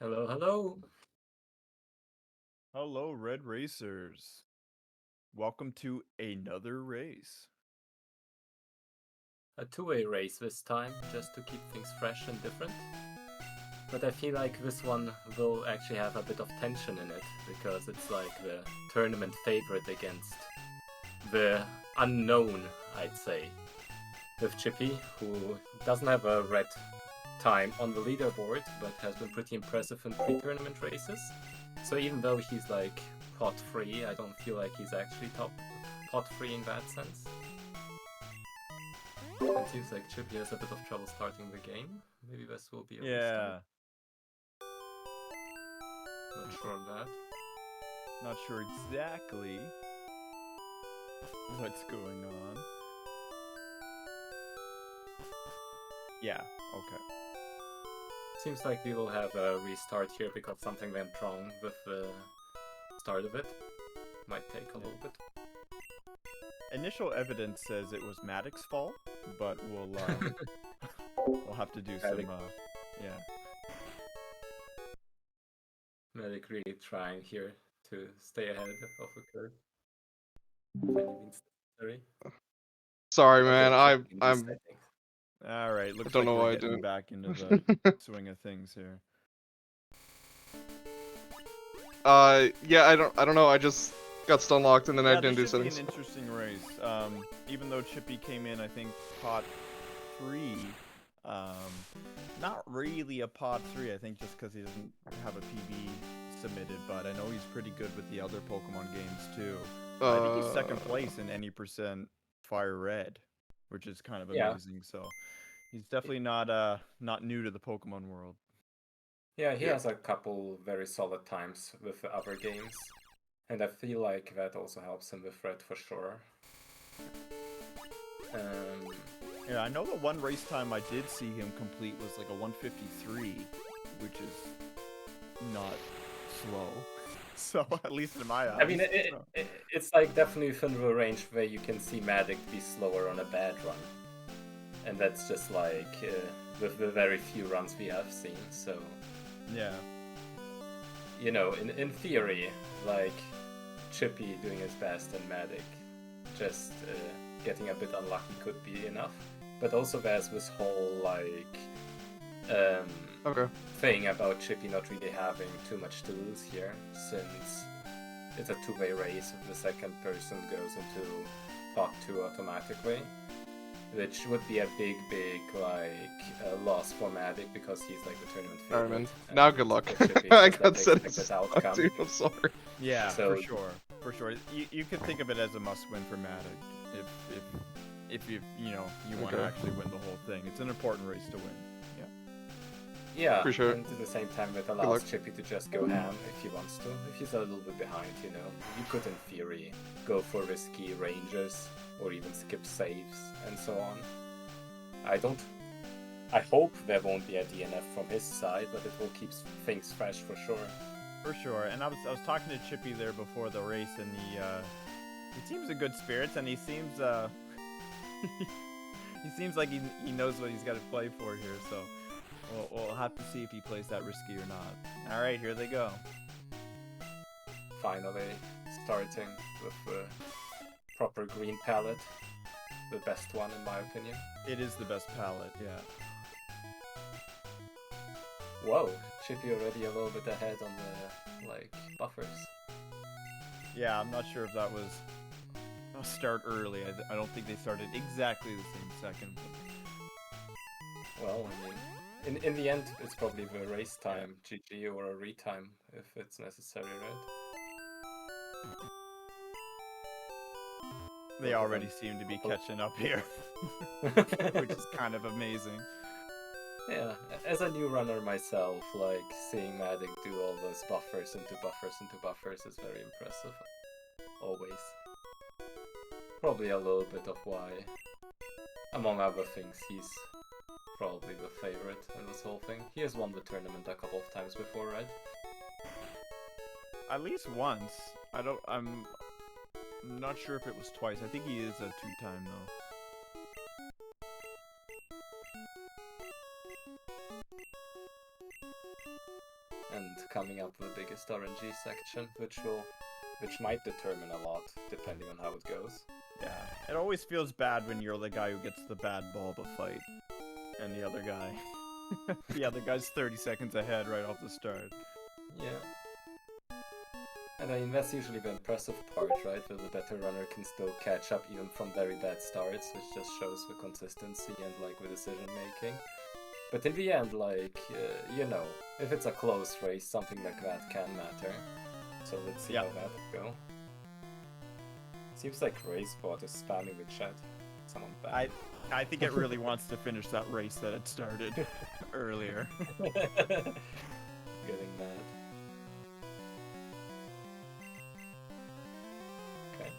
Hello, hello. Hello, Red Racers. Welcome to another race. A two-way race this time, just to keep things fresh and different. But I feel like this one will actually have a bit of tension in it, because it's like the tournament favorite against the unknown, I'd say. With Chippy, who doesn't have a red time on the leaderboard, but has been pretty impressive in pre-tournament races. So even though he's like pot free, I don't feel like he's actually top pot free in that sense. It seems like Chippy has a bit of trouble starting the game. Maybe this will be a restart. Not sure on that. Not sure exactly what's going on. Yeah, okay. Seems like we will have a restart here because something went wrong with the start of it. Might take a little bit. Initial evidence says it was MaddiictT's fault, but we'll have to do some yeah. Maddick really trying here to stay ahead of the curve. If any means necessary. Sorry, I man. think I'm. All right, looks don't like know we're why I getting didn't. back into the swing of things here. Yeah. I don't know. I just got stun locked and then I didn't do This should be settings. an interesting race. Even though Chippy came in, I think pot 3. Not really a pod 3, I think, just because he doesn't have a PB submitted, but I know he's pretty good with the other Pokemon games too. I think he's second place in any % Fire Red, which is kind of amazing. So he's definitely not new to the Pokemon world. Yeah, he has a couple very solid times with the other games, and I feel like that also helps him with Red for sure. Yeah, I know the one race time I did see him complete was like a 153, which is not slow. So, at least in my eyes. I mean, it's like definitely within the range where you can see Maddick be slower on a bad run. And that's just like with the very few runs we have seen, so... Yeah. You know, in theory, like, Chippy doing his best and Maddick just getting a bit unlucky could be enough. But also there's this whole, like, thing about Chippy not really having too much to lose here, since it's a two-way race if the second person goes into pot 2 automatically, which would be a big, like, loss for Maddick because he's like the tournament favorite. Alright, man. Now good luck. I got settings. Dude, I'm sorry. Yeah, so, for sure. You could think of it as a must-win for Maddick if you want to actually win the whole thing. It's an important race to win. Yeah, for sure. And at the same time it allows Chippy to just go ham if he wants to. If he's a little bit behind, you know, you could in theory go for risky ranges or even skip saves and so on. I hope there won't be a DNF from his side, but it will keep things fresh for sure. For sure, and I was talking to Chippy there before the race, and he seems in good spirits, and he seems he seems like he knows what he's got to play for here. So we'll have to see if he plays that risky or not. All right, here they go. Finally, starting with the proper green palette, the best one in my opinion. It is the best palette, yeah. Whoa, Chippy already a little bit ahead on the, like, buffers. Yeah, I'm not sure if that was a start early. I don't think they started exactly the same second. But... Well, I mean, in the end, it's probably the race time, GG, or a retime if it's necessary, right? They already seem to be catching up here, which is kind of amazing. Yeah, as a new runner myself, like, seeing Maddick do all those buffers into buffers is very impressive. Always. Probably a little bit of why, among other things, he's probably the favorite in this whole thing. He has won the tournament a couple of times before, right? At least once. I'm not sure if it was twice. I think he is a 2-time though. and coming up with the biggest RNG section, which might determine a lot depending on how it goes. Yeah, it always feels bad when you're the guy who gets the bad Bulba fight, and the other guy, the other guy's 30 seconds ahead right off the start. Yeah. And I mean, that's usually the impressive part, right? Where the better runner can still catch up even from very bad starts, which just shows the consistency and like the decision making. But in the end, like, you know, if it's a close race, something like that can matter. So let's see how that will go. Seems like RaceBot is spamming the chat. Someone bad. I think it really wants to finish that race that it started earlier. Getting mad. Okay.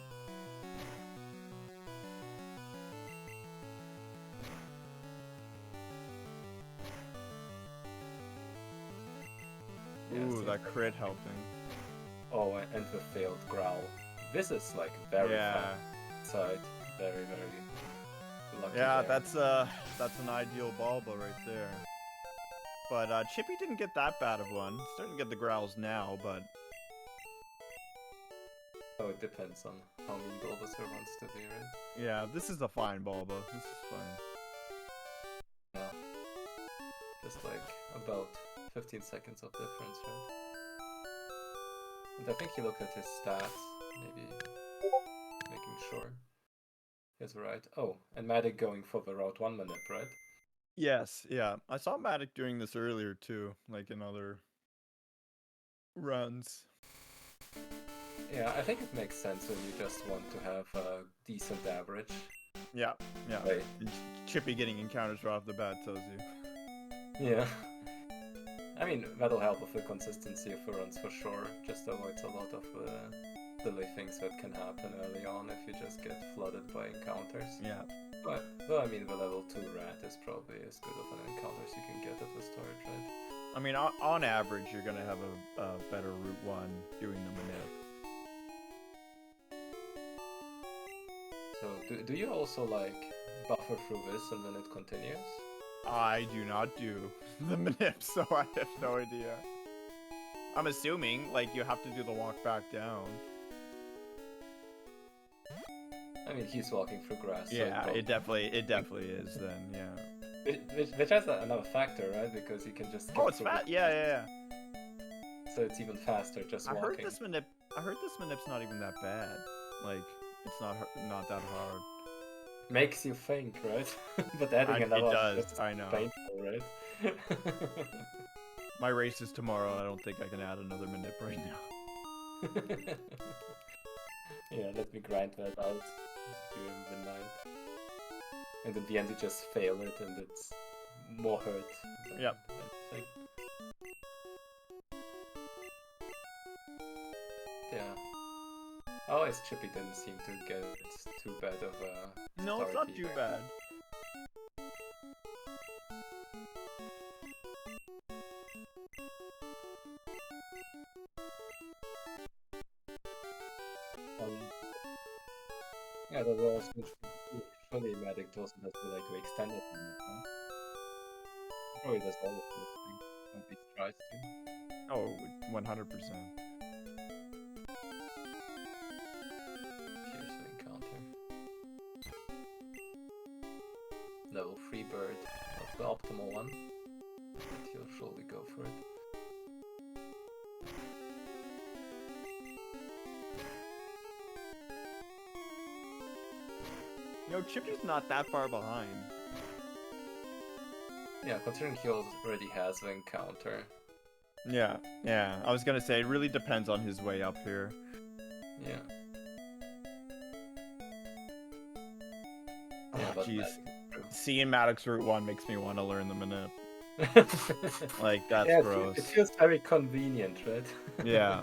Ooh, that crit helping. Oh, and the failed growl. This is like very fun side. Very, very lucky. Yeah, there. that's an ideal Bulba right there. But Chippy didn't get that bad of one. He's starting to get the growls now, but Oh, it depends on how mean Bulbasaur wants to be, right? yeah, this is a fine Bulba. This is fine. Yeah. Just like about 15 seconds of difference, right? And I think he looked at his stats, maybe making sure. He's right. Oh, and Maddick going for the Route 1 manip, right? Yes, yeah. I saw Maddick doing this earlier too, like in other runs. Yeah, I think it makes sense when you just want to have a decent average. Yeah, yeah. Right. And Chippy getting encounters right off the bat tells you. Yeah. I mean, that'll help with the consistency of the runs for sure. Just avoids a lot of silly things that can happen early on if you just get flooded by encounters. Yeah. But I mean, the level 2 rat is probably as good of an encounter as you can get at the start, right? I mean, on average, you're gonna have a better Route 1 doing the manip. So, do you also, like, buffer through this and then it continues? I do not do the manip, so I have no idea. I'm assuming, like, you have to do the walk back down. I mean, he's walking through grass. Yeah, so it definitely is then, yeah. Which has another factor, right? Because you can just skip Oh, it's through fast. the- Yeah. So it's even faster just I walking. heard this manip's not even that bad. Like, it's not that hard. Makes you think, right? But adding It another does, is I know. painful, right? My race is tomorrow, and I don't think I can add another manip right now. Yeah, let me grind that out during the night. And in the end you just fail it and it's more hurt. Yep. Anything. Yeah. Always Chippy didn't seem to get too bad of a No, it's start not too either. bad. Yeah, that was surely MaddiictT also does the like the extended one, right? Probably does all of those things when he tries to. Oh, 100%. Here's the encounter. Level 3 bird, not the optimal one, but he'll surely go for it. You know, Chippy's not that far behind. Yeah, considering he already has the encounter. Yeah. I was gonna say, it really depends on his way up here. Yeah. Oh, but jeez. Maddick Seeing Maddox Route 1 makes me want to learn the manip. is true. Like, that's Yeah, gross. it feels very convenient, right? Yeah.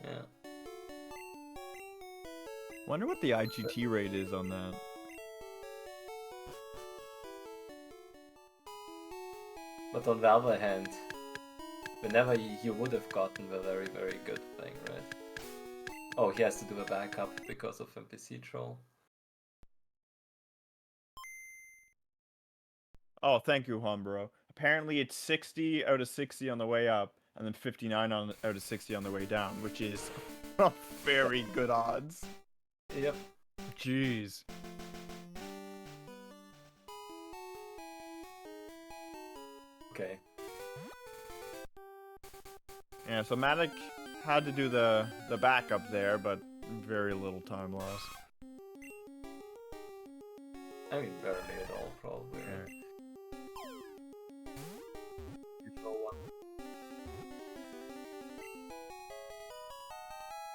Yeah. Wonder what the IGT rate is on that. But on the other hand, whenever you would have gotten the very, very good thing, right? Oh, he has to do a backup because of NPC troll. Oh, thank you, Juan, bro. apparently it's 60 out of 60 on the way up, and then 59 out of 60 on the way down, which is very good odds. Yep. Jeez. Okay. Yeah, so Maddick had to do the backup there, but very little time lost. I mean, barely at all, probably. Yeah.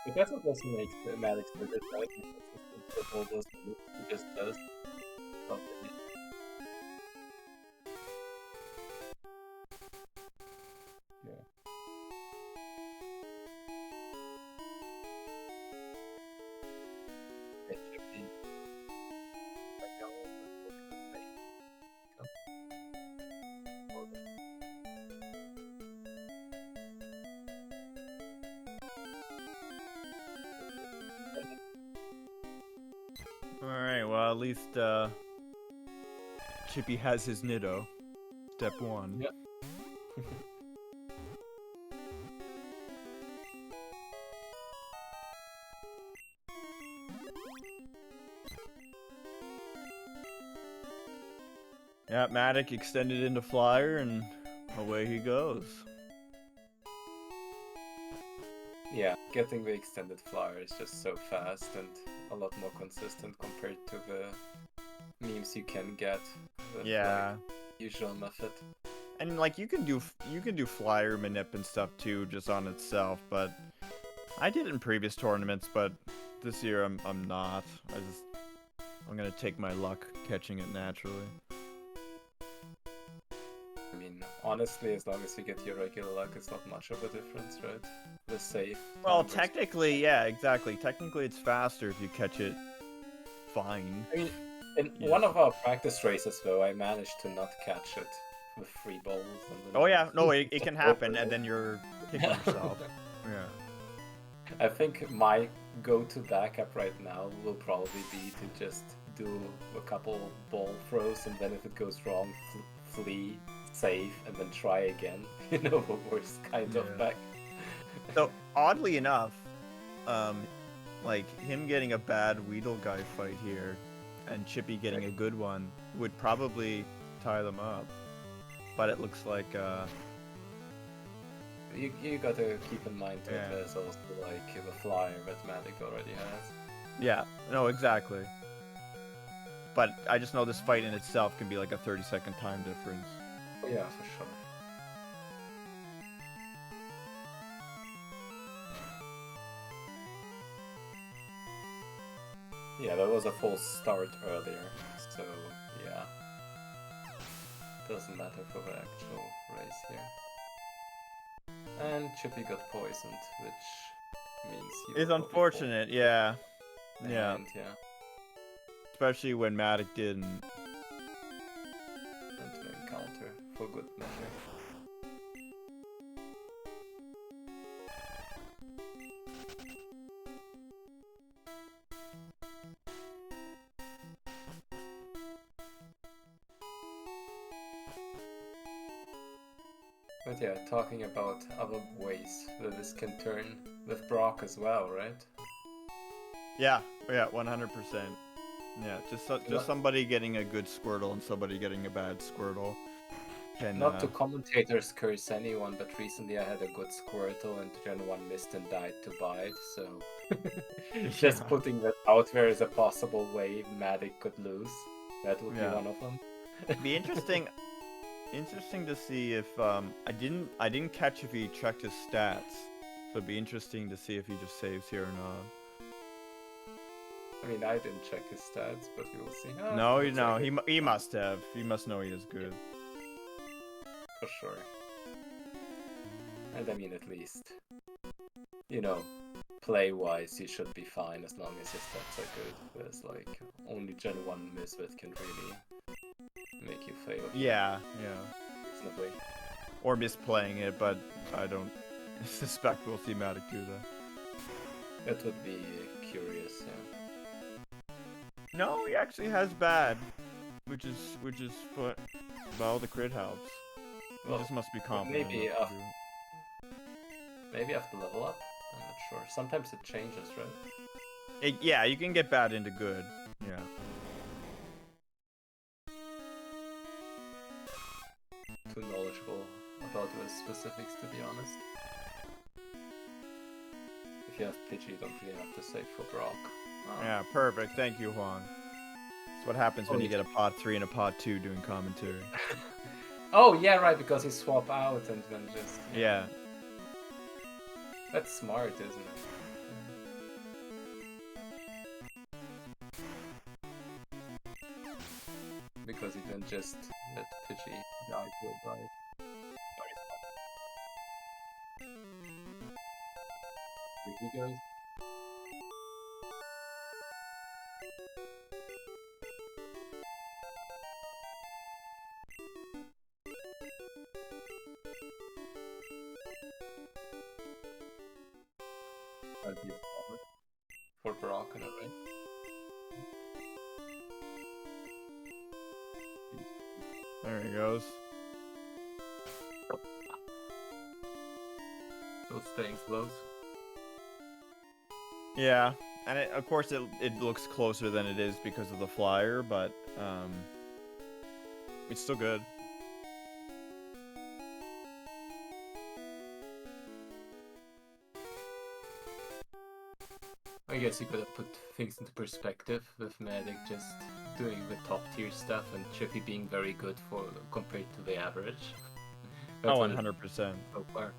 I guess it doesn't make the Maddick so good, right? With all those moves he just does. Yeah. It should be like all Alright, well, at least Chippy has his Niddo. Step 1. Yep. Yeah, Maddick extended into Flyer, and away he goes. Yeah, getting the extended flyer is just so fast and a lot more consistent compared to the memes you can get with like, usual method. And like you can do Flyer manip and stuff too, just on itself. But I did in previous tournaments, but this year I'm not. I'm gonna take my luck catching it naturally. I mean, honestly, as long as you get your regular luck, it's not much of a difference, right? The safe. Well, technically, yeah, exactly. Technically, it's faster if you catch it fine. I mean, in one of our practice races, though, I managed to not catch it with 3 balls. And then Oh yeah, no, it can happen, and then you're kicking yourself. Yeah. I think my go-to backup right now will probably be to just do a couple ball throws, and then if it goes wrong, flee, save, and then try again. You know, the worst kind of back. So, oddly enough, like, him getting a bad Weedle guy fight here, and Chippy getting a good one, would probably tie them up. But it looks like, You gotta keep in mind that there's also, like, the flyer that Maddick already has. Yeah, no, exactly. But I just know this fight in itself can be like a 30-second time difference. Oh, yeah, for sure. Yeah, that was a false start earlier, so yeah. Doesn't matter for the actual race here. And Chippy got poisoned, which means he It's unfortunate, yeah. Yeah. Yeah. Especially when Maddick didn't. And to encounter for good measure. But yeah, talking about other ways that this can turn with Brock as well, right? Yeah, 100%. Yeah, just somebody getting a good Squirtle and somebody getting a bad Squirtle. Can, Not to commentators curse anyone, but recently I had a good Squirtle and Gen 1 missed and died to buy it, so... Just putting that out there as a possible way Maddick could lose. That would be one of them. It'd be interesting to see if, I didn't catch if he checked his stats. So it'd be interesting to see if he just saves here or not. I mean, I didn't check his stats, but we will see. Oh, no, he must have. He must know he is good. For sure. And I mean, at least, you know, play-wise, he should be fine as long as his stats are good. There's like only Gen 1 Misfit can really make you fail. Yeah. Reasonably. Or misplaying it, but I don't suspect we'll see Maddick do that. That would be curious, yeah. No, he actually has bad, which is what, well, the crit helps. He Well, just must be confident. maybe enough to do maybe after level up. I'm not sure. Sometimes it changes, right? it. Yeah, you can get bad into good. Yeah. Too knowledgeable about the specifics, to be honest. If you have Pidgey, you don't really have to save for Brock. Yeah, perfect. Thank you, Juan. That's what happens when you get a pod 3 and a pod 2 doing commentary. Oh, yeah, right, because you swap out and then just... Yeah. That's smart, isn't it? Because you can just let Pidgey die to a die. Here he goes. I'd be for Brock in a right? There he goes. Still staying close. Yeah, and of course it looks closer than it is because of the flyer, but it's still good. I guess you could have put things into perspective with Maddick just doing the top tier stuff and Chippy being very good for compared to the average. Oh, what it 100%. is so far.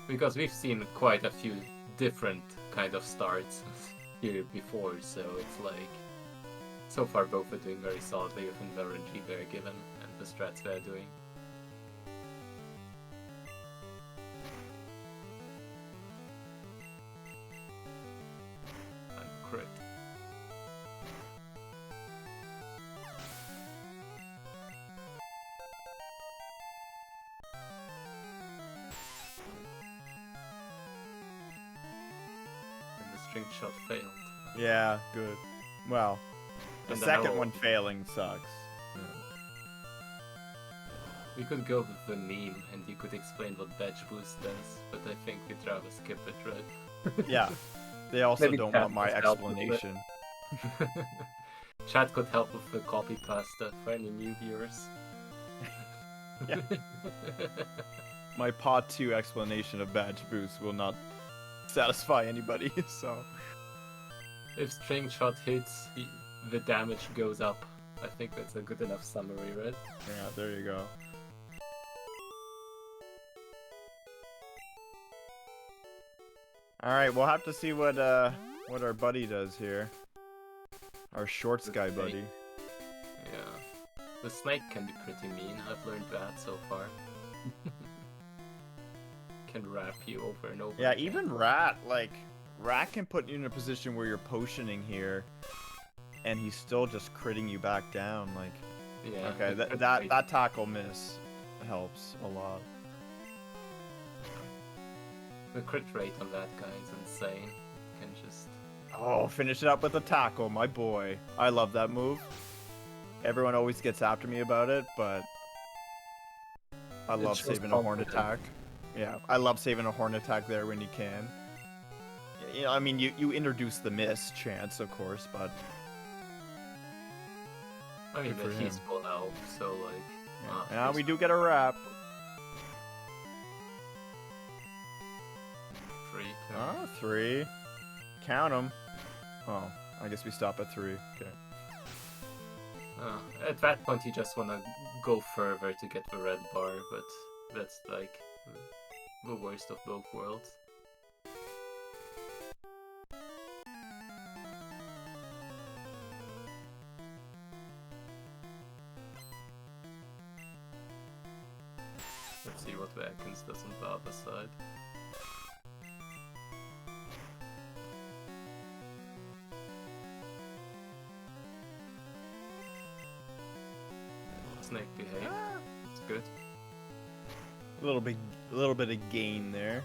Because we've seen quite a few different kind of starts here before, so it's like so far both are doing very solidly within the RNG they're given and the strats they're doing. And crit. And the string shot failed. Yeah, good. Well, the And the second arrow- one failing sucks. We could go with the meme and you could explain what Veg Boost does, but I think we'd rather skip it, right? Yeah. They also Maybe don't chat want my could help with it. explanation. Chat could help with the copy pasta for any new viewers. Yeah. My pod 2 explanation of badge boost will not satisfy anybody, so... If string shot hits, the damage goes up. I think that's a good enough summary, right? Yeah, there you go. Alright, we'll have to see what our buddy does here. Our shorts guy buddy. Yeah. The snake can be pretty mean, I've learned that so far. Can wrap you over and over. Yeah, again. even Rat, like, Rat can put you in a position where you're potioning here, and he's still just critting you back down, like... Yeah. Okay, the crit that rate- tackle miss helps a lot. The crit rate on that guy is insane. Can just... Oh, finish it up with a tackle, my boy. I love that move. Everyone always gets after me about it, but I love shows saving a horn confidence. attack. Yeah, I love saving a horn attack there when you can. You know, I mean, you introduce the miss chance, of course, but I mean, Good for but he's him. full health, so like... now he's we do get a wrap. free. Oh, 3. Count them. Oh, I guess we stop at 3. Okay. At that point, you just want to go further to get the red bar, but that's like the worst of both worlds. Let's see what Atkins does on the other side. Snake behave. It's good. A little bit of gain there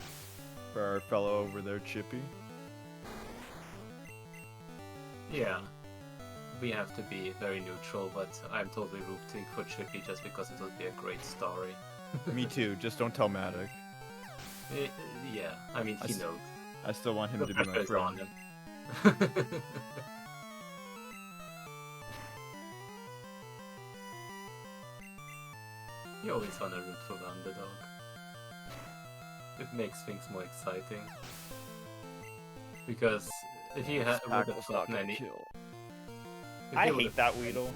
for our fellow over there, Chippy. Yeah. we have to be very neutral, but I'm totally rooting for Chippy just because it will be a great story. Me too. Just don't tell Maddick. Yeah, I mean, he knows. I still want him The to be my pressure's on friend. him. You always want to root for the underdog. It makes things more exciting. Because if you would have gotten any... kill. if I you hate would've- that Weedle.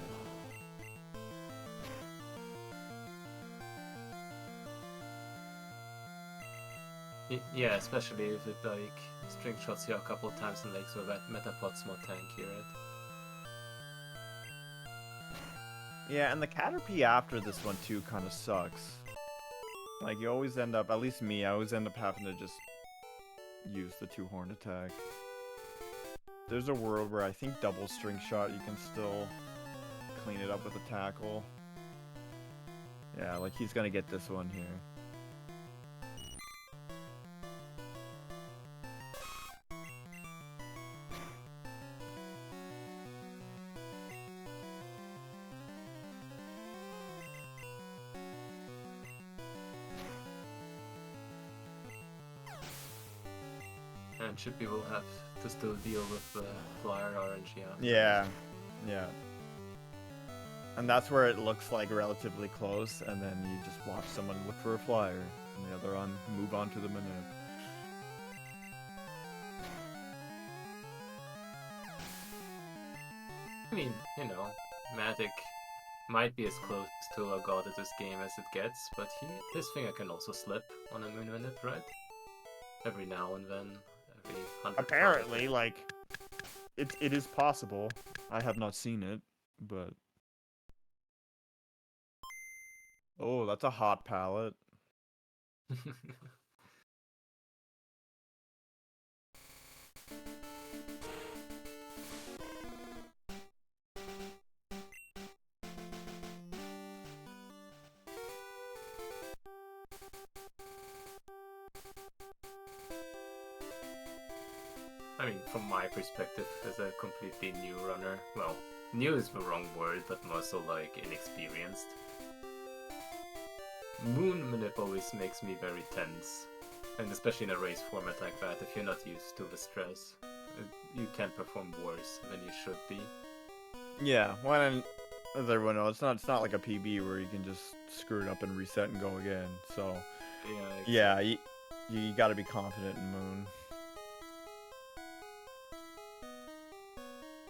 Yeah, especially if it like string shots you a couple of times and makes your Metapod's more tanky, right? Yeah, and the Caterpie after this one too kind of sucks. Like you always end up, at least me, I always end up having to just use the 2-horn attack. There's a world where I think double string shot you can still clean it up with a tackle. Yeah, like he's gonna get this one here. And Chippy will have to still deal with the flyer RNG after. Yeah, yeah. And that's where it looks like relatively close, and then you just watch someone look for a flyer, and the other on move on to the manip. I mean, you know, Maddick might be as close to a god at this game as it gets, but his finger can also slip on a moon manip, right? Every now and then, every 100. Apparently, like, It is possible. I have not seen it, but... Oh, that's a hot palette. I mean, from my perspective, as a completely new runner, well, new is the wrong word, but more so like inexperienced. Moon manip always makes me very tense, and especially in a race format like that, if you're not used to the stress, you can perform worse than you should be. Yeah, well, and as everyone knows, it's not like a PB where you can just screw it up and reset and go again. So, Yeah, yeah, you gotta be confident in Moon.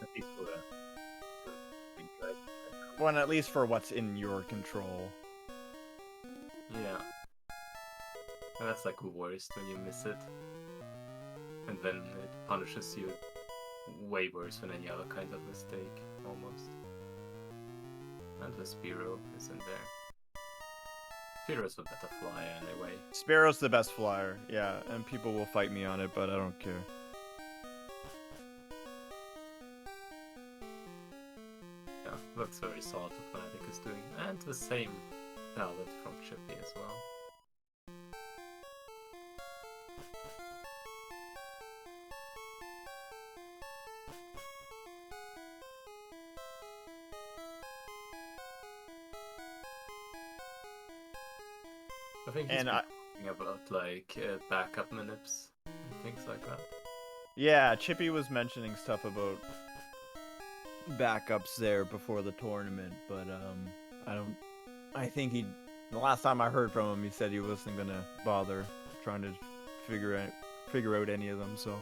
at least for the big guys. Well, and at least for what's in your control. Yeah. And that's like the worst when you miss it. And then it punishes you way worse than any other kind of mistake, almost. And the Spearow is in there. Spearow's a better flyer anyway. Sparrow's the best flyer, yeah, and people will fight me on it, but I don't care. Yeah, looks very solid what Maddick is doing. And the same palette from Chippy as well. I think he's And been talking about like backup manips and things like that. Yeah, Chippy was mentioning stuff about backups there before the tournament, but I think the last time I heard from him, he said he wasn't gonna bother trying to figure out any of them, so.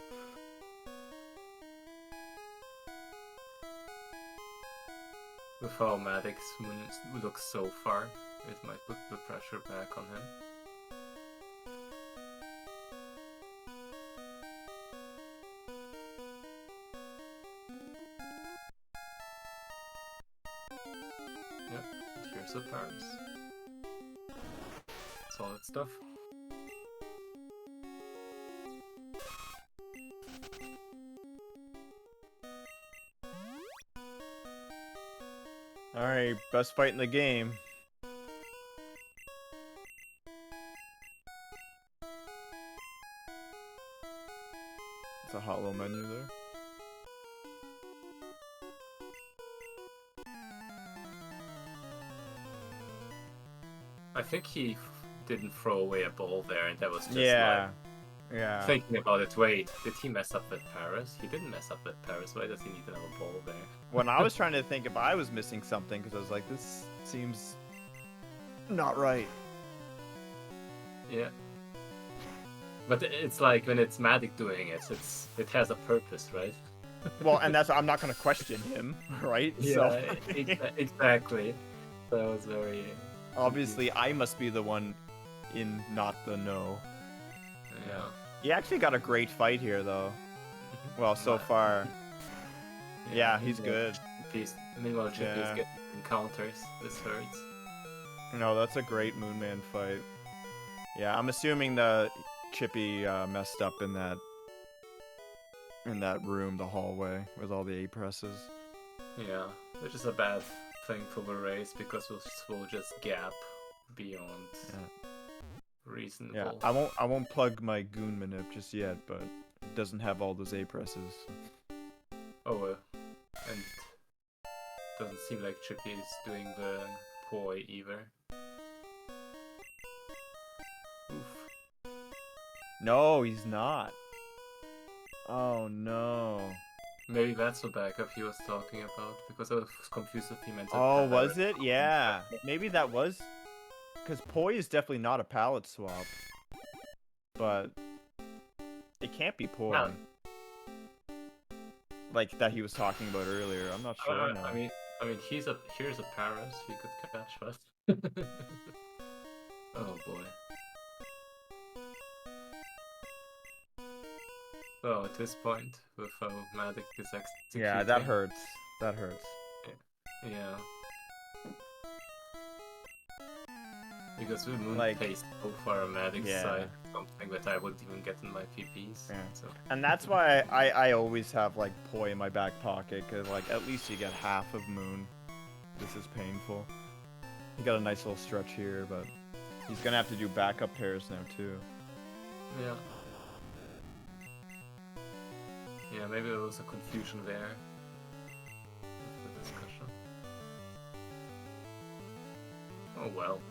With how Maddick's moon looks so far, it might put the pressure back on him. Yep, here's the Paris. Solid stuff. Alright, best fight in the game. It's a hot little menu there. I think he didn't throw away a ball there, and that was just Yeah. like Yeah. thinking about it. Wait, did he mess up with Paris? He didn't mess up with Paris. Why does he need another ball there? When I was trying to think if I was missing something, because I was like, this seems not right. Yeah. But it's like when it's Maddick doing it, it has a purpose, right? Well, and that's I'm not gonna question him, right? Yeah, So exactly. That was very. obviously, I must be the one in not the know. Yeah. He actually got a great fight here, though. Well, so far. Yeah, he's good. Meanwhile, Chippy's Yeah. getting encounters. This hurts. No, that's a great Moonman fight. Yeah, I'm assuming the Chippy messed up in that room, the hallway, with all the A presses. Yeah, which is a bad thing for the race because we'll just gap beyond reasonable. Yeah, I won't plug my Goon Manip just yet, but it doesn't have all those A presses. Oh, and doesn't seem like Chippy is doing the poi either. Oof. No, he's not. Oh no. Maybe that's the backup he was talking about, because I was confused if he meant. Oh, was it? Yeah. Maybe that was. Because Poi is definitely not a palette swap. But it can't be Poi. No. Like that he was talking about earlier. I'm not sure now. I mean, here's a Paris he could catch first. Oh boy. Oh, at this point, with how Maddick is executing. Yeah, that hurts. That hurts. Yeah. Because the moon Like, pace so far on Maddick's yeah. side, something that I wouldn't even get in my PPs. Yeah. So. And that's why I always have like Poi in my back pocket, because like at least you get half of Moon. This is painful. He got a nice little stretch here, but he's gonna have to do backup pairs now too. Yeah. Yeah, maybe there was a confusion there with the discussion. Oh well.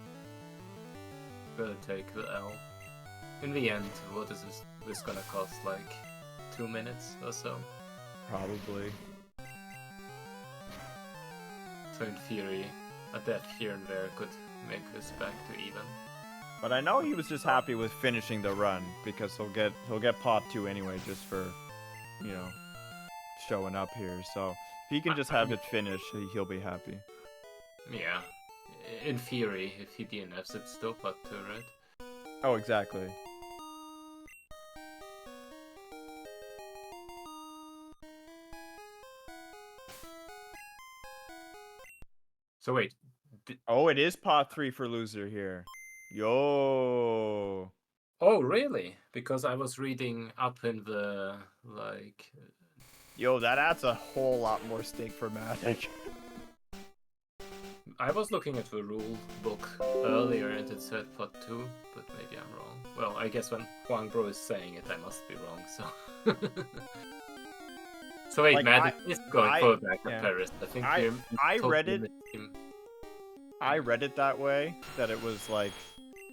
Better take the L. In the end, what is this gonna cost? Like 2 minutes or so? Probably. So in theory, a death here and there could make this back to even. But I know he was just happy with finishing the run, because he'll get pot 2 anyway, just for, you know, showing up here. So if he can just have it finish, he'll be happy. Yeah. In theory, if he DNFs, it's still pot 2, right? Oh, exactly. So wait. Oh, it is pot 3 for loser here. Yo. Oh, really? Because I was reading up in the, like... Yo, that adds a whole lot more stake for Maddick. I was looking at the rule book earlier and it said pot 2, but maybe I'm wrong. Well, I guess when Huang Bro is saying it, I must be wrong, so... So wait, Like, Maddick is going for backup yeah. Paris. I think I read it. I read it that way, that it was like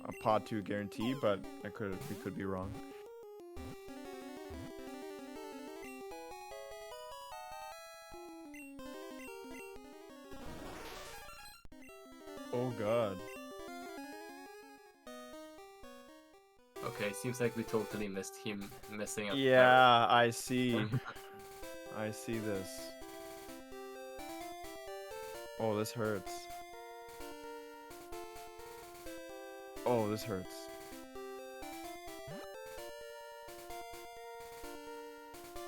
a pot 2 guarantee, but we could be wrong. Oh god. Okay, seems like we totally missed him messing up. Yeah, I see. I see this. Oh, this hurts. Oh, this hurts.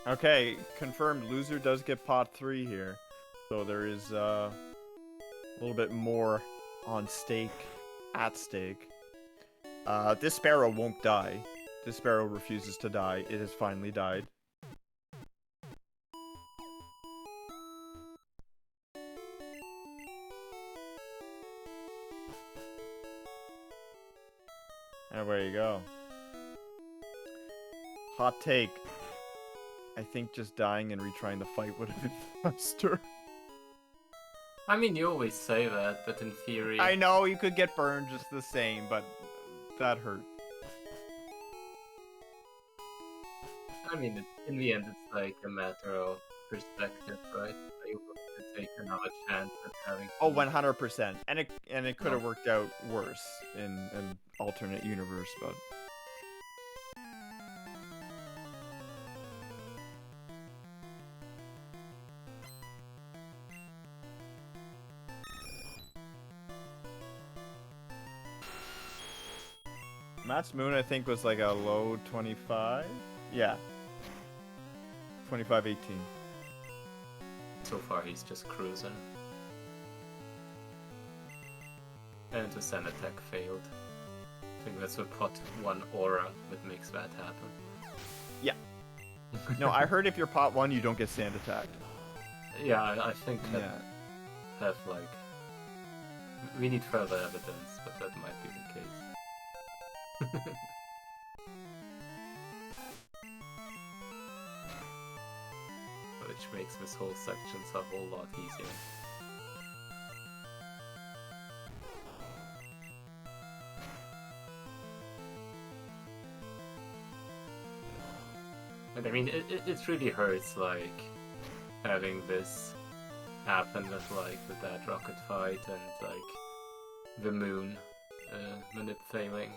Okay, confirmed. Loser does get pot 3 here. So there is a little bit more on stake, at stake. This sparrow won't die. This sparrow refuses to die. It has finally died. And there you go. Hot take. I think just dying and retrying the fight would have been faster. I mean, you always say that, but in theory... I know you could get burned just the same, but that hurt. I mean, in the end, it's like a matter of perspective, right? Are you willing to take another chance at having... Oh, 100%. And it could have worked out worse in an alternate universe, but... Matt's moon, I think, was like a low 25? Yeah. 25-18. So far, he's just cruising. And the Zen attack failed. I think that's what pot 1 aura that makes that happen. Yeah. No, I heard if you're pot 1, you don't get sand attacked. Yeah, I think that have like... We need further evidence, but that might be the case. Which makes this whole section a whole lot easier. And I mean, it really hurts, like, having this happen with, like, the Dead Rocket fight and, like, the moon manip failing.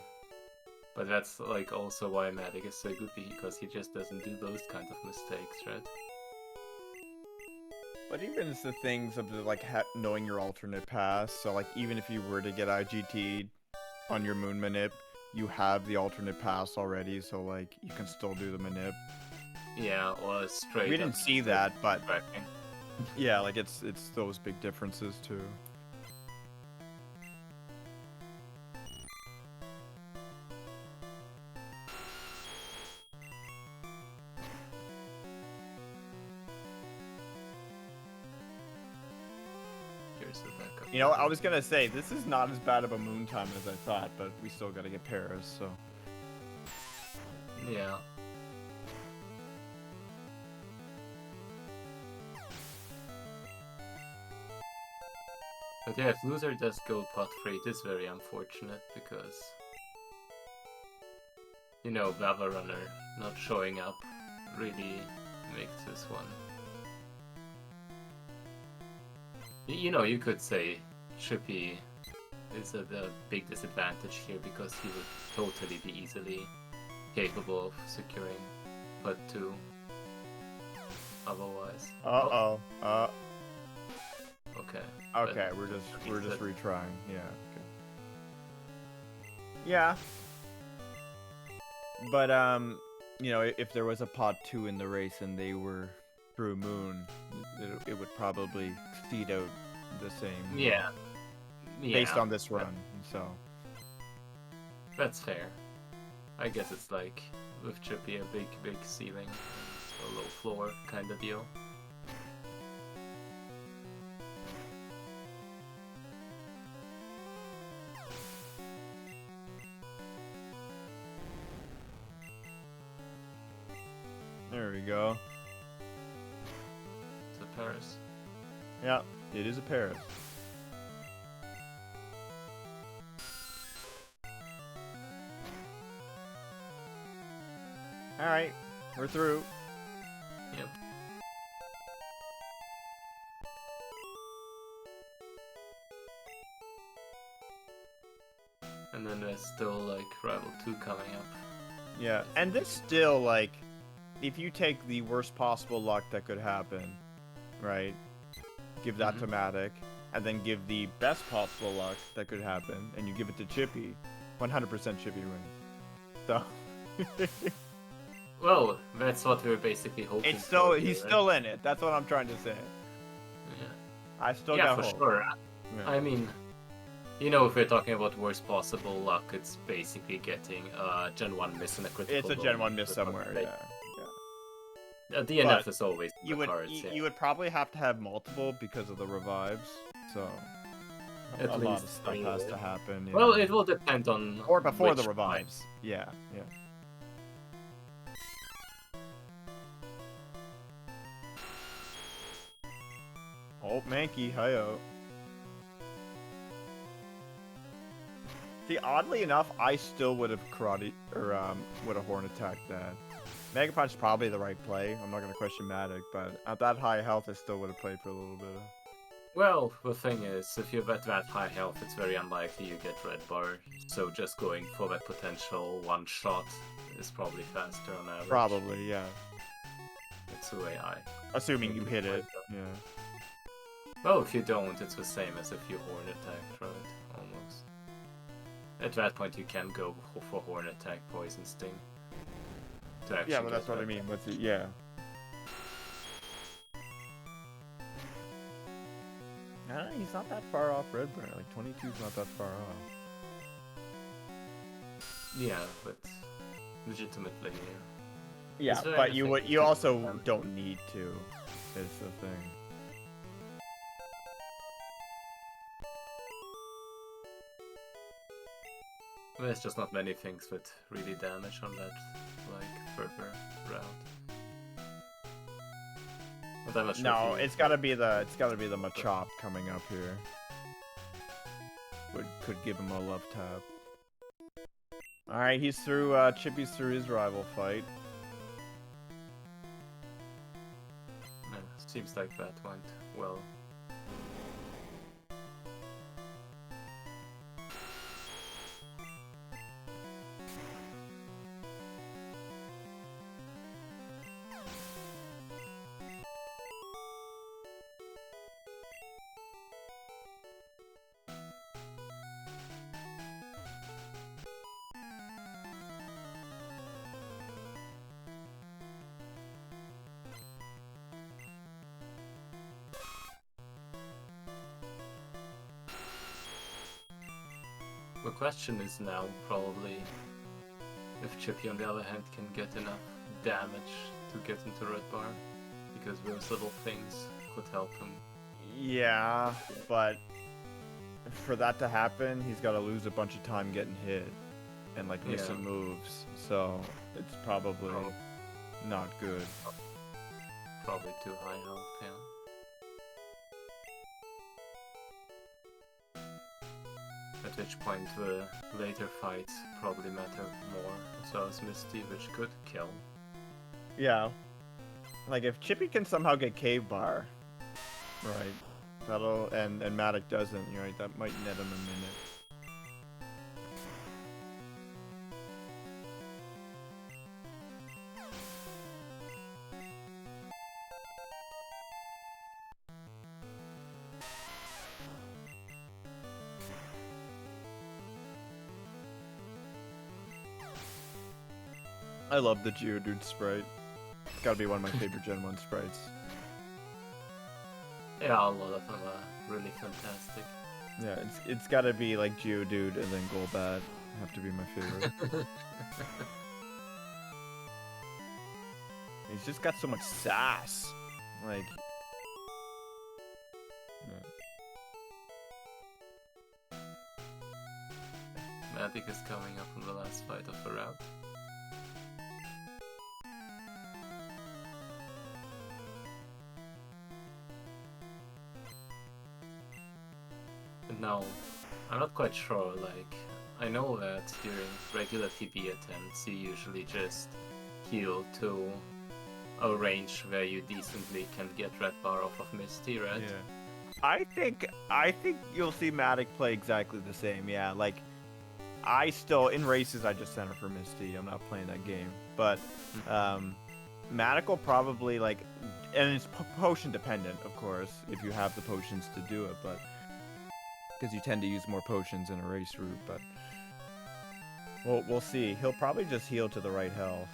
But that's, like, also why Maddic is so good, because he just doesn't do those kinds of mistakes, right? But even it's the things of the, like, knowing your alternate paths, so, like, even if you were to get IGT'd on your moon manip, you have the alternate paths already, so, like, you can still do the manip. Yeah, or straight We didn't see that, but... tracking. Yeah, like, it's those big differences, too. You know, I was gonna say, this is not as bad of a moon time as I thought, but we still gotta get Paris, so... Yeah. But yeah, if loser does go pot 3, it is very unfortunate, because... You know, Bava Runner not showing up really makes this one. You know, you could say Chippy is at a big disadvantage here because he would totally be easily capable of securing pot 2 otherwise. Okay. Okay, we're just retrying. Yeah. Okay. Yeah. But you know, if there was a pot 2 in the race and they were through moon, it would probably feed out the same. Yeah. Based on this run, so. That's fair. I guess it's like with Chippy a big ceiling and a low floor kind of deal. There we go. It's a Paris. Yeah, it is a Paris. Alright, we're through. Yep. And then there's still like Rival 2 coming up. Yeah, and this still, like, if you take the worst possible luck that could happen, right? Give that to Maddic, and then give the best possible luck that could happen, and you give it to Chippy, 100% Chippy wins. So... Well, that's what we were basically hoping It's still, for he's here, still in it. That's what I'm trying to say. Yeah. I still Yeah, got for hope. sure. Yeah. I mean, you know, if we're talking about worst possible luck, it's basically getting Gen 1 miss and a critical. It's a Gen 1 miss somewhere, like, yeah. DNF But is always You the would cards, you would probably have to have multiple because of the revives, so At a lot least of stuff three, has yeah. to happen. Yeah. Well, it will depend on or before the which revives. Yeah, yeah. Oh, Mankey, hi-yo. See, oddly enough, I still would have karate or would have horn attacked that. Mega Punch is probably the right play. I'm not gonna question Maddick, but at that high health, I still would have played for a little bit. Well, the thing is, if you're at that high health, it's very unlikely you get red bar. So just going for that potential one shot is probably faster on average. Probably, yeah. That's the way I. Assuming you hit it. Yeah. Well, if you don't, it's the same as if you horn attack, right? Almost. At that point, you can go for horn attack, poison sting. To actually Yeah, well, that's what I mean. What's it? Yeah. He's not that far off Redburn. Like 22 is not that far off. Yeah, but legitimately, yeah. Is there But you anything you also don't need to. Is the thing. There's just not many things with really damage on that, like, further route. But I'm not sure No, if you- it's gotta be the Machop coming up here. Could give him a love tap. All right, he's through. Chippy's through his rival fight. Yeah, seems like that went well. The question is now probably if Chippy on the other hand can get enough damage to get into red bar, because those little things could help him. Yeah, but for that to happen, he's got to lose a bunch of time getting hit and like missing moves. So it's probably not good. Probably too high health, yeah. At which point the later fights probably matter more, as well as Misty, which could kill. Yeah. Like if Chippy can somehow get Cave Bar, right? That'll and Maddick doesn't, right? That might net him a minute. I love the Geodude sprite. It's gotta be one of my favorite Gen 1 sprites. Yeah, a lot of them are really fantastic. Yeah, it's gotta be like Geodude and then Golbat have to be my favorite. He's just got so much sass. Like... Maddick is coming up in the last fight of the route. No, I'm not quite sure, like, I know that during regular PB attempts you usually just heal to a range where you decently can get red bar off of Misty, right? Yeah. I think you'll see Maddick play exactly the same, yeah, like, I still, in races I just center for Misty, I'm not playing that game, but, Maddick will probably, like, and it's potion dependent, of course, if you have the potions to do it, but... because you tend to use more potions in a race route, but we'll see. He'll probably just heal to the right health.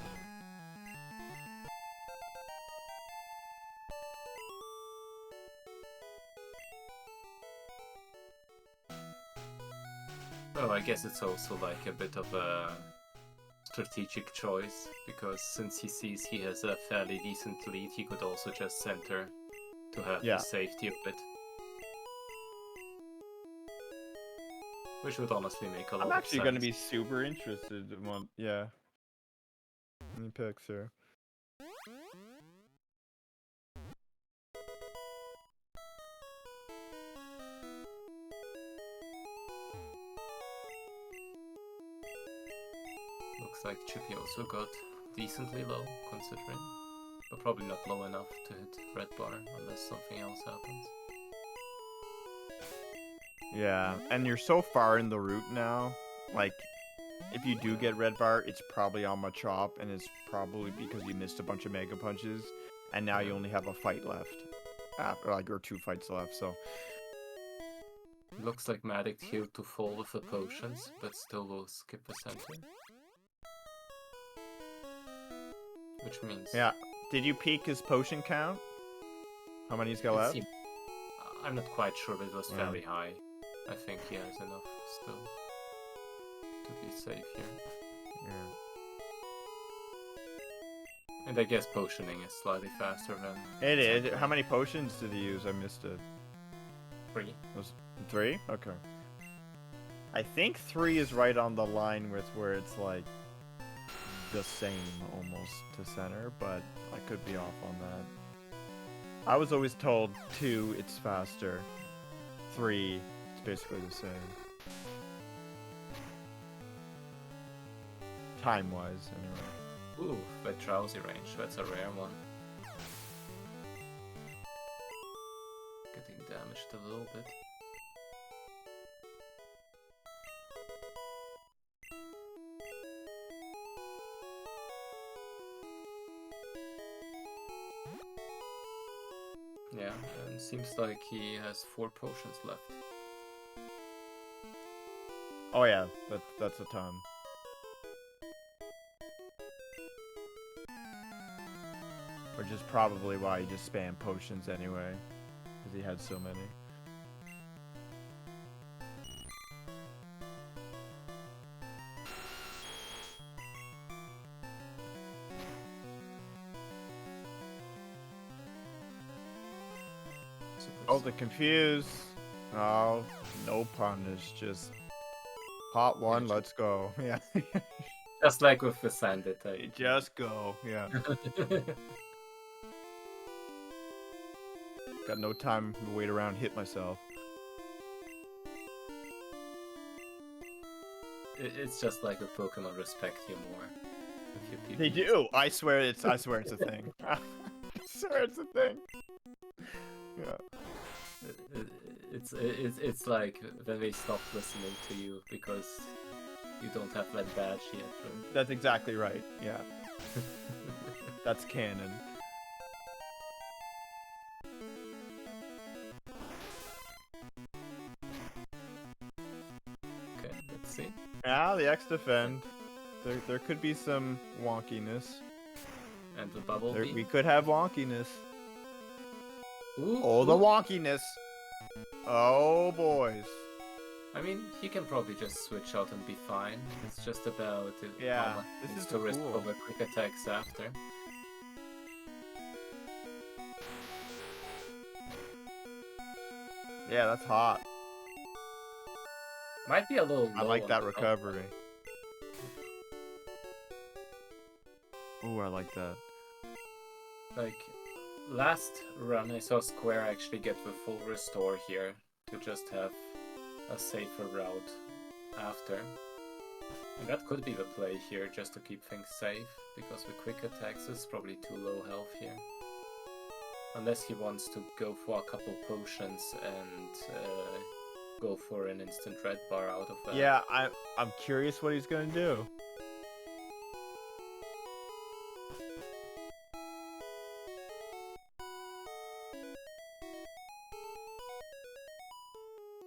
Well, I guess it's also like a bit of a strategic choice, because since he sees he has a fairly decent lead, he could also just center to have the safety of it. Which would honestly make a lot of sense. I'm actually going to be super interested in one. Yeah. Any picks here? Looks like Chippy also got decently low, considering. But probably not low enough to hit red bar, unless something else happens. Yeah, and you're so far in the route now. Like, if you do get red bar, it's probably on Machop, and it's probably because you missed a bunch of Mega Punches, and now you only have a fight left. Or 2 fights left, so... Looks like MaddiictT healed to full with the potions, but still will skip a center. Which means... Yeah. Did you peek his potion count? How many he's got left? I'm not quite sure, but it was Yeah. fairly high. I think he has enough still to be safe here. Yeah. And I guess potioning is slightly faster than... It is. How many potions did he use? I missed it. 3. Was 3? Okay. I think 3 is right on the line with where it's like the same almost to center, but I could be off on that. I was always told 2 it's faster. 3 it's basically the same. Time-wise, anyway. Ooh, but drowsy range, that's a rare one. Getting damaged a little bit. Yeah, and seems like he has 4 potions left. Oh yeah, that's a ton. Which is probably why he just spammed potions anyway, because he had so many. Oh, the confuse. Oh, no punish, just pot 1, let's go. Yeah. Just like with the Sandit, I... Just go, yeah. Got no time to wait around, hit myself. It's just like the Pokemon respect you more. If you They do. I swear it's a thing. I swear it's a thing. Yeah. It's like when they stop listening to you because you don't have that badge yet, right? That's exactly right. Yeah. That's canon. Okay, let's see. Yeah, the X defend. There could be some wonkiness. And the bubble We beam. could have wonkiness. Ooh, Oh, the ooh. wonkiness. Oh, boys. I mean, he can probably just switch out and be fine. It's just about Yeah, how much this needs is to risk cool. over quick attacks after. Yeah, that's hot. Might be a little I low like on that the health. recovery. Ooh, I like that. Like, last run I saw Square actually get the full restore here to just have a safer route after. And that could be the play here, just to keep things safe, because with quick attacks is probably too low health here. Unless he wants to go for a couple potions and go for an instant red bar out of that. Yeah, I'm curious what he's gonna do.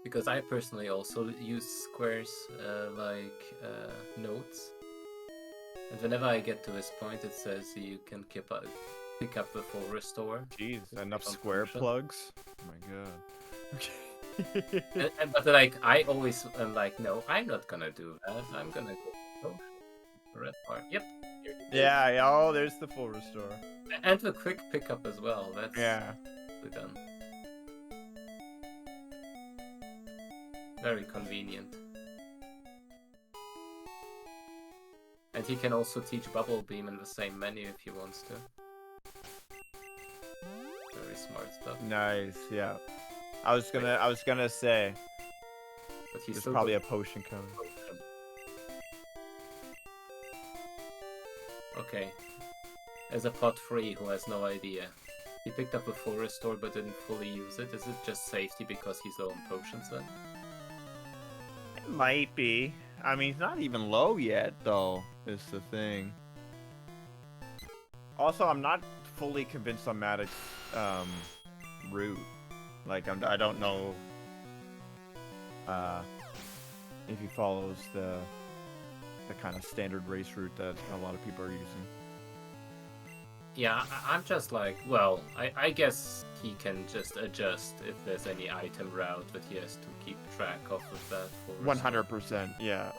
Because I personally also use Square's notes. And whenever I get to this point, it says you can pick up the full restore. Jeez, enough on Square potion. plugs. Oh my god. But like, I always am like, no, I'm not gonna do that. I'm gonna go for red bar. Yep. Here it is. Yeah, oh, there's the full restore. And the quick pickup as well. That's Yeah. done. Very convenient. And he can also teach Bubble Beam in the same menu if he wants to. Very smart stuff. Nice, yeah. I was gonna say But he's there's still probably a got potion coming. potion. Okay. As a pot 3 who has no idea. He picked up a full restore but didn't fully use it. Is it just safety because he's low on potions then? It might be. I mean, he's not even low yet, though, is the thing. Also, I'm not fully convinced on Maddick's route. Like, I don't know if he follows the kind of standard race route that a lot of people are using. Yeah, I'm just like, well, I guess he can just adjust if there's any item route that he has to keep track of with that. 100%, yeah.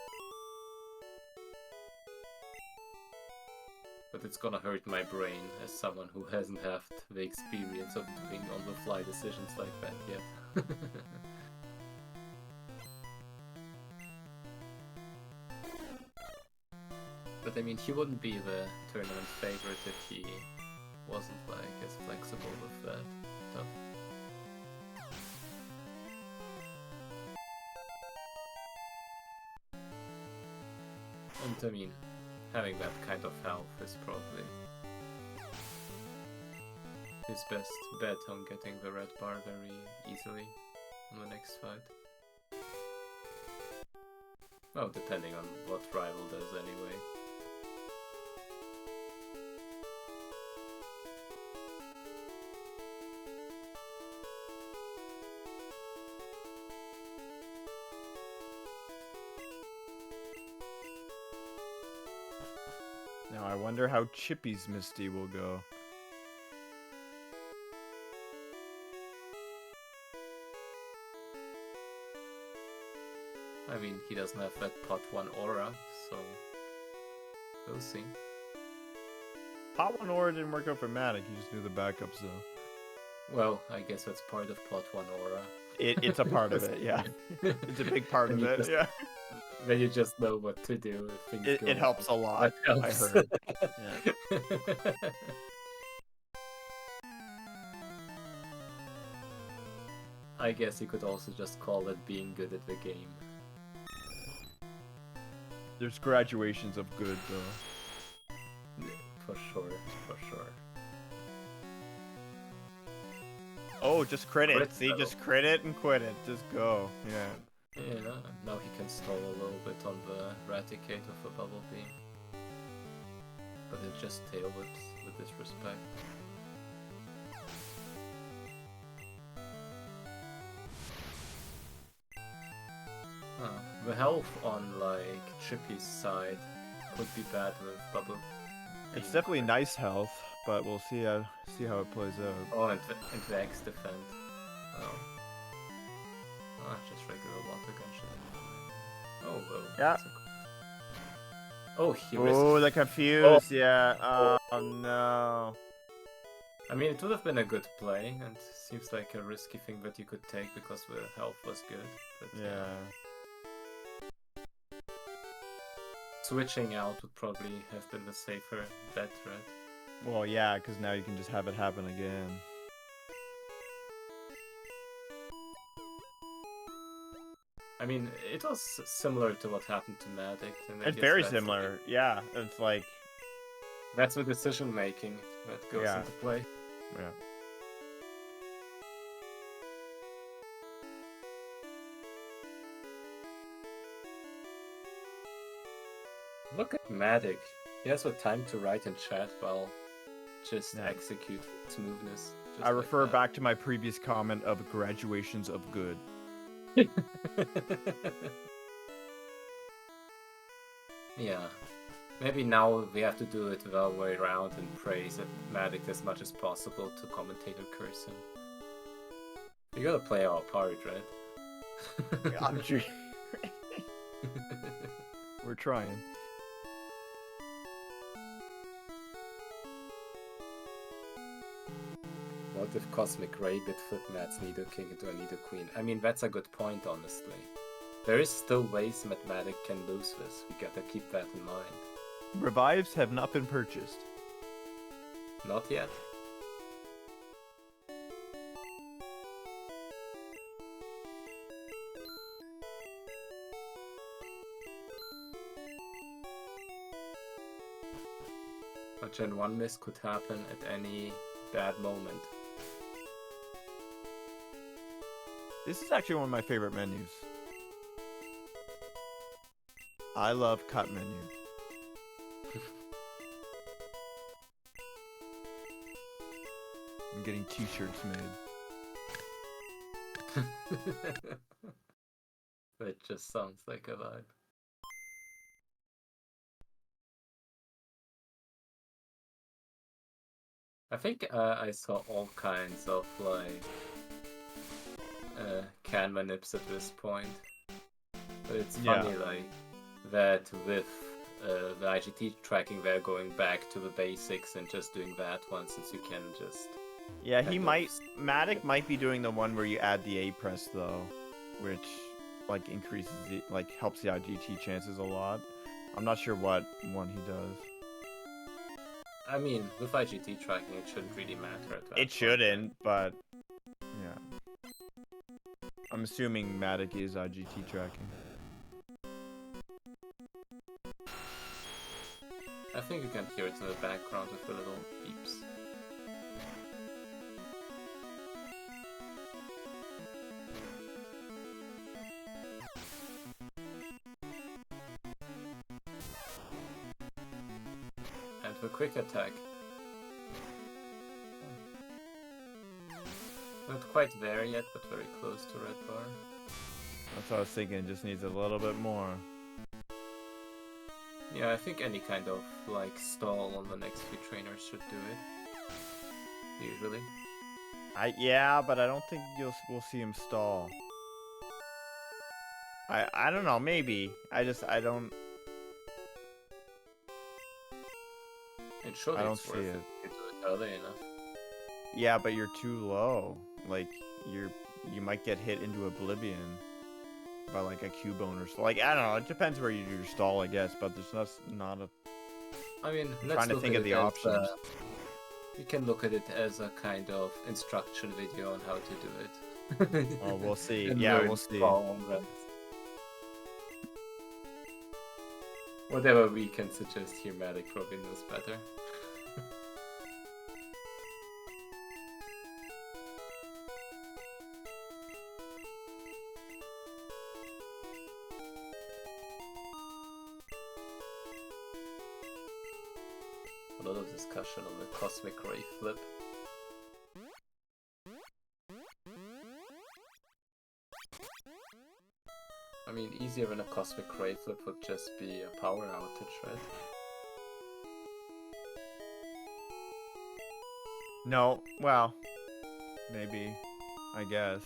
But it's gonna hurt my brain as someone who hasn't had the experience of doing on-the-fly decisions like that yet. But I mean, he wouldn't be the tournament favorite if he wasn't like as flexible with that stuff. And I mean, having that kind of health is probably his best bet on getting the red bar very easily on the next fight. Well, depending on what rival does anyway. Now I wonder how Chippy's Misty will go. I mean, he doesn't have that pot 1 aura, so we'll see. Pot 1 aura didn't work out for Maddick, he just knew the backups though. Well, I guess that's part of pot 1 aura. It's a part of it, yeah. It's a big part of it, yeah. Then you just know what to do if things go It helps a lot, that helps. I heard. Yeah. I guess you could also just call it being good at the game. There's graduations of good, though. For sure, for sure. Oh, just crit it. Crit See, though. just crit it and quit it. Just go. Yeah. Yeah, now he can stall a little bit on the Raticate with a Bubble Beam. But it just tail whips with disrespect. The health on like Chippy's side could be bad with Bubble. It's being definitely quick. nice health, but we'll see how it plays out. Oh, and Vex defend. Oh. Ah, just regular water gun shit. Oh, well. Yeah. Oh, he Oh, risked. they're confused. Yeah. Oh no. I mean, it would have been a good play, and seems like a risky thing that you could take because the health was good. But Yeah. switching out would probably have been the safer bet, right? Well, yeah, because now you can just have it happen again. I mean, it was similar to what happened to Maddict. And I It's guess very that's similar. Yeah. It's like. That's the decision making that goes Yeah. into play. Yeah. Look at Maddic. He has the time to write in chat while just Yeah. execute smoothness. Just I like refer that. back to my previous comment of graduations of good. Yeah. Maybe now we have to do it the other way around and praise Maddic as much as possible to commentator curse him. We gotta play our part, right? I'm sure. We're trying. What if Cosmic Ray bit flip Matt's Nidoking into a Nidoqueen? I mean, that's a good point, honestly. There is still ways Mathematic can lose this. We gotta keep that in mind. Revives have not been purchased. Not yet. A Gen 1 miss could happen at any bad moment. This is actually one of my favorite menus. I love cut menu. I'm getting t-shirts made. That just sounds like a vibe. I think I saw all kinds of like Canva nips at this point. But it's funny like that with the IGT tracking, they're going back to the basics and just doing that one, since you can just... Yeah, Maddick might be doing the one where you add the A press though, which like increases the, like helps the IGT chances a lot. I'm not sure what one he does. I mean, with IGT tracking, it shouldn't really matter at that It point, shouldn't, but yeah. I'm assuming Maddick is IGT tracking. I think you can hear it in the background with the little beeps. And the quick attack. Not quite there yet, but very close to red bar. That's what I was thinking, it just needs a little bit more. Yeah, I think any kind of like stall on the next few trainers should do it. Usually. Yeah, but I don't think we'll see him stall. I don't know, maybe. I don't. And surely I don't it's see worth it. it. You do it early enough. Yeah, but you're too low. Like you might get hit into oblivion by like a Cubone or so. Like I don't know. It depends where you do your stall, I guess. But there's not a. I mean, let's Trying to look think at of it the as, options. you can look at it as a kind of instruction video on how to do it. Oh, we'll see. And Yeah, learn we'll see. from that. Whatever we can suggest here, Maddick probably knows better. A lot of discussion on the Cosmic Ray flip. I mean, easier than a Cosmic Ray flip would just be a power outage, right? No, well, maybe, I guess.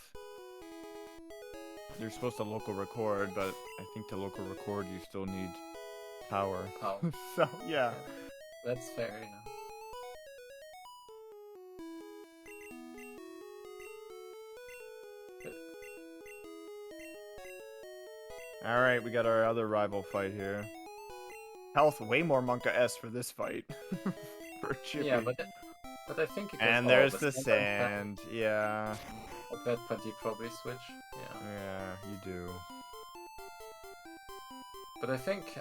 You're supposed to local record, but I think to local record you still need power. Power. So, yeah. That's fair, you know. Alright, we got our other rival fight here. Health, way more Monka S for this fight. For Chippy. Yeah, but I think you can. And there's the sand, yeah. At that point you probably switch, yeah. Yeah, you do. But I think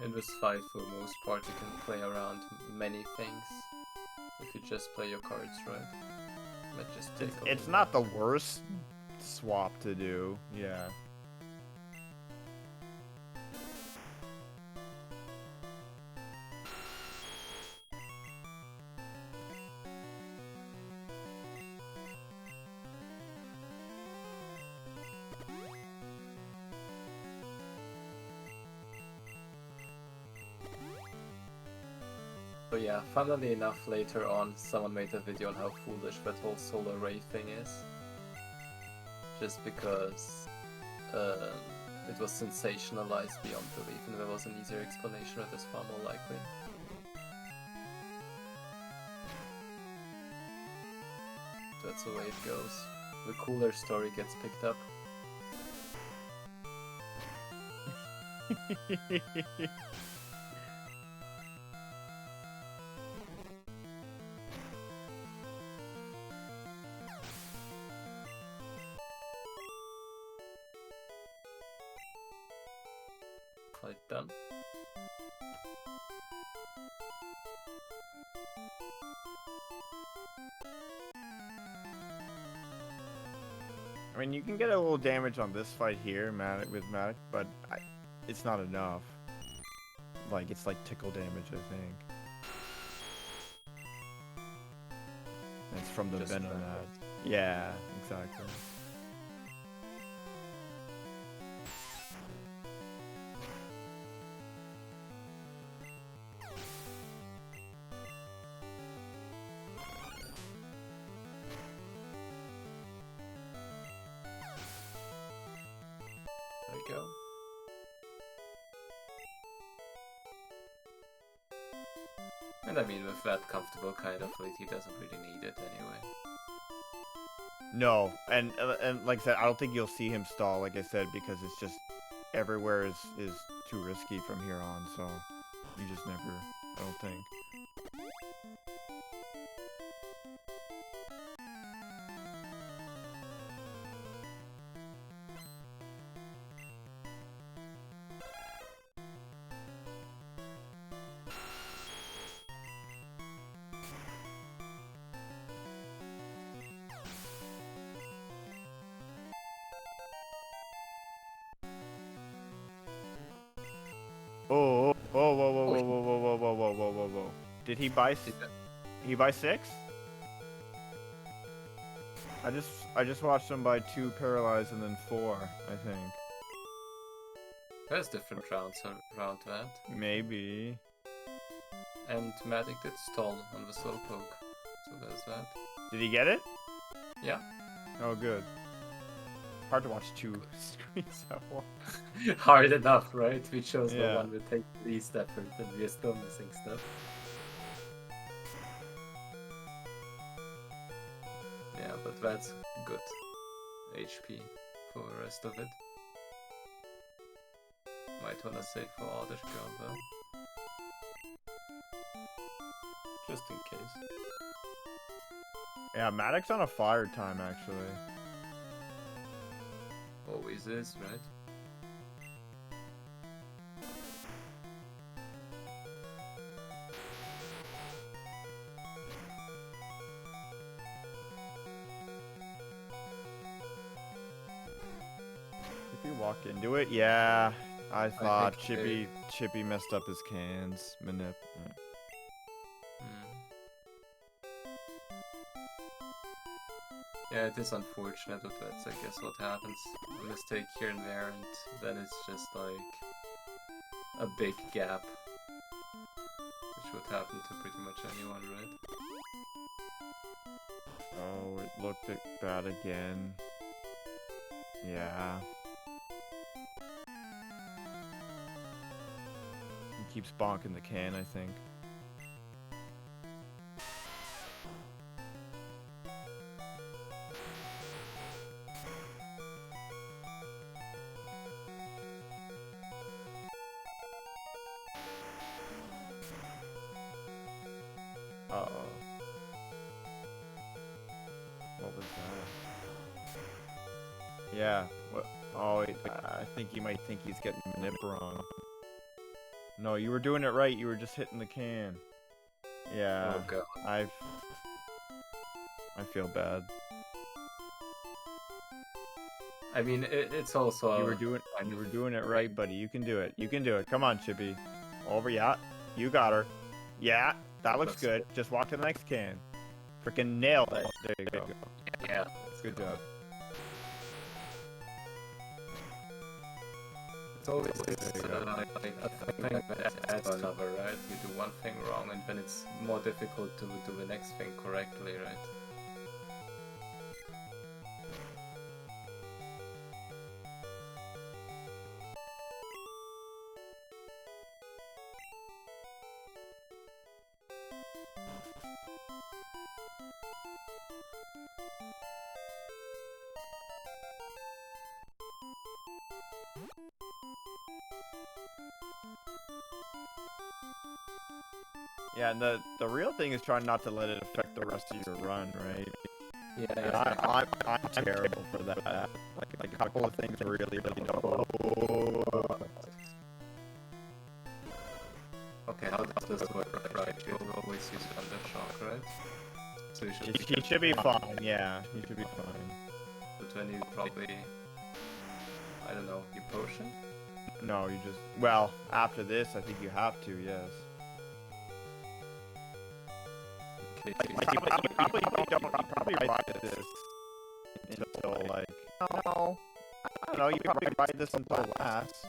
in this fight, for the most part, you can play around many things if you just play your cards right. Might just take a It's little not the worst swap to do, yeah. But yeah, funnily enough, later on, someone made a video on how foolish that whole solar ray thing is. Just because it was sensationalized beyond belief, and there was an easier explanation that is far more likely. That's the way it goes. The cooler story gets picked up. Fight done. I mean, you can get a little damage on this fight here, with Maddick, but it's not enough. Like, it's like tickle damage, I think. It's from the Just venom venom. that. Yeah, exactly. There we go. And I mean, with that comfortable kind of lead, he doesn't really need it anyway. No, and like I said, I don't think you'll see him stall, like I said, because it's just everywhere is too risky from here on, so you just never, I don't think. Oh, whoa, whoa, whoa, whoa, whoa, whoa, whoa, whoa, whoa, whoa, whoa, whoa. Did he buy? He buy 6? I just watched him buy 2 paralyzed and then 4, I think. There's different rounds around that. Maybe. And MaddiictT did stall on the Slowpoke, so there's that. Did he get it? Yeah. Oh, good. Hard to watch 2 screens at once. Hard enough, right? We chose the Yeah. one that takes the least effort, and we are still missing stuff. Yeah, but that's good HP for the rest of it. Might wanna save for Oddish Girl though. Just in case. Yeah, Maddick's on a fire time, actually. Always is, right? If you walk into it, yeah. I thought think Chippy messed up his cans. Manip. Yeah, it is unfortunate, but that's I guess what happens. A mistake here and there, and then it's just like a big gap. Which would happen to pretty much anyone, right? Oh, it looked bad again. Yeah. He keeps bonking the can, I think. Uh-oh. What was that? Yeah. What? Oh, I think you might think he's getting the nip wrong. No, you were doing it right. You were just hitting the can. Yeah. Oh god. I feel bad. I mean, it's also You were doing it right, buddy. You can do it. You can do it. Come on, Chippy. Over, yeah. You got her. Yeah, that looks good. Just walk to the next can. Freaking nailed it. There you go. Yeah, Good job. it's always like a thing that adds another, right? You do one thing wrong, and then it's more difficult to do the next thing correctly, right? Yeah, and the real thing is trying not to let it affect the rest of your run, right? Yeah, And I'm terrible for that. Like a couple of things really don't. Okay, how does this work, right? You always use it under So you should. He should be fine. Yeah, he should be fine. But when you probably, I don't know, you potion? No, you just. Well, after this, I think you have to. Yes. Okay, You probably ride this until like. No. I don't know. You probably ride this until last.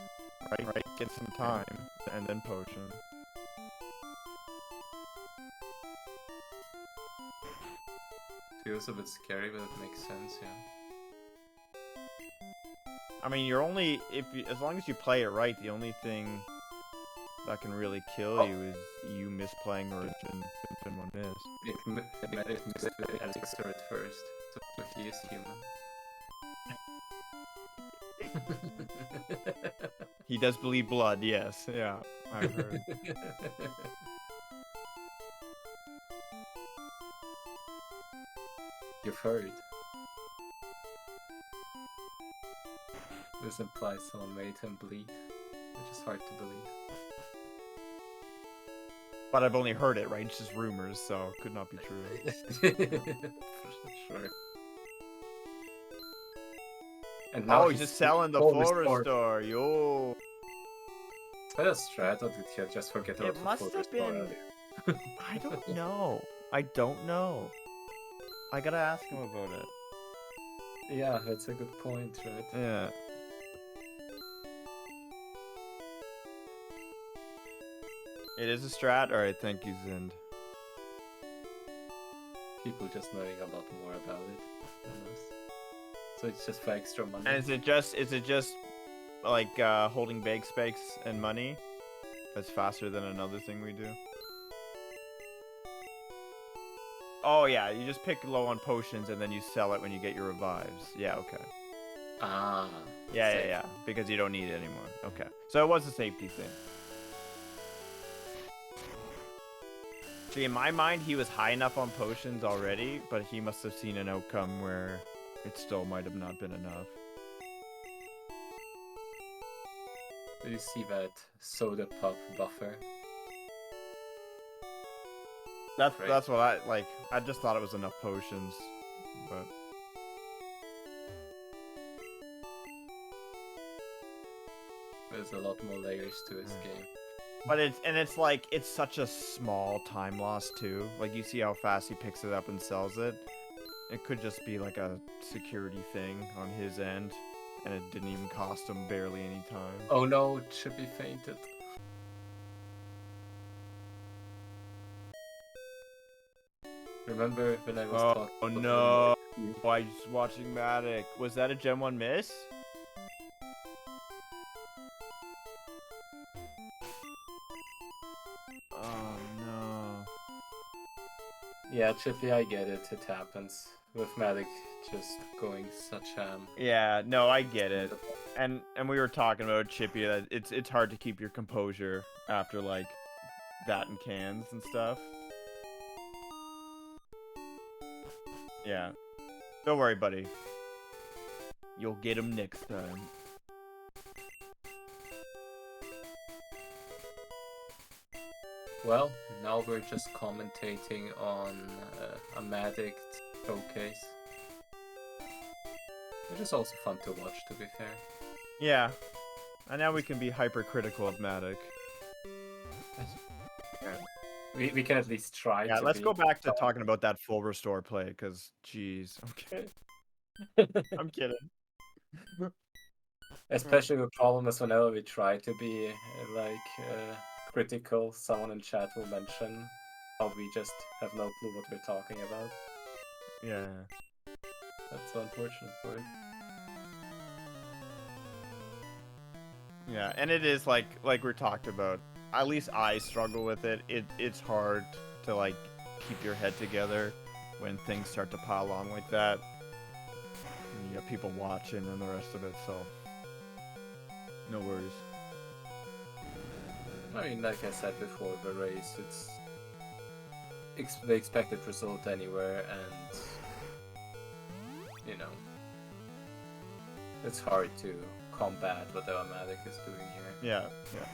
Right. Get some time and then potion. feels a bit scary, but it makes sense, yeah. I mean, you're only as long as you play it right. The only thing that can really kill you is you misplaying or in one miss. It missed the elixir at first, so he is human. He does bleed blood. Yes. Yeah. I've heard. You've heard. This implies someone made him bleed, which is hard to believe. But I've only heard it, right? It's just rumors, so it could not be true. Sure. And now he's just selling the Forest store, yo. Is that a strat, or did he just forget about It must have been. I don't know. I don't know. I gotta ask him about it. Yeah, that's a good point, right? Yeah. It is a strat, or I think he's in. People just knowing a lot more about it than us. So it's just for extra money. And is it just like holding bag spikes and money? That's faster than another thing we do. Oh yeah, you just pick low on potions and then you sell it when you get your revives. Yeah, okay. Ah. Yeah, because you don't need it anymore. Okay. So it was a safety thing. See, in my mind, he was high enough on potions already, but he must have seen an outcome where it still might have not been enough. Do you see that soda pop buffer? That's what I like. I just thought it was enough potions, but there's a lot more layers to this game. But it's like it's such a small time loss too. Like you see how fast he picks it up and sells it. It could just be like a security thing on his end, and it didn't even cost him barely any time. Oh no, Chippy fainted. Remember when I was talking Oh about no! Why just watching Maddic? Was that a Gen 1 miss? Oh no. Yeah, Chippy, I get it. It happens. With Maddic just going such ham. Yeah, no, I get it. And we were talking about Chippy that it's hard to keep your composure after like that and cans and stuff. Yeah. Don't worry, buddy. You'll get him next time. Well, now we're just commentating on a MaddiictT showcase. Which is also fun to watch, to be fair. Yeah. And now we can be hypercritical of Maddic. We can at least try. Yeah, to let's be go back to talking about that full restore play, because, jeez. Okay. I'm kidding. Especially the problem is whenever we try to be critical, someone in chat will mention how we just have no clue what we're talking about. Yeah. That's so unfortunate for it. Yeah, and it is like we talked about. At least I struggle with it. It's hard to like keep your head together when things start to pile on like that. And you got people watching and the rest of it, so no worries. I mean, like I said before, the race, it's the expected result anywhere, and you know, it's hard to combat what the Maddic is doing here. Yeah, yeah.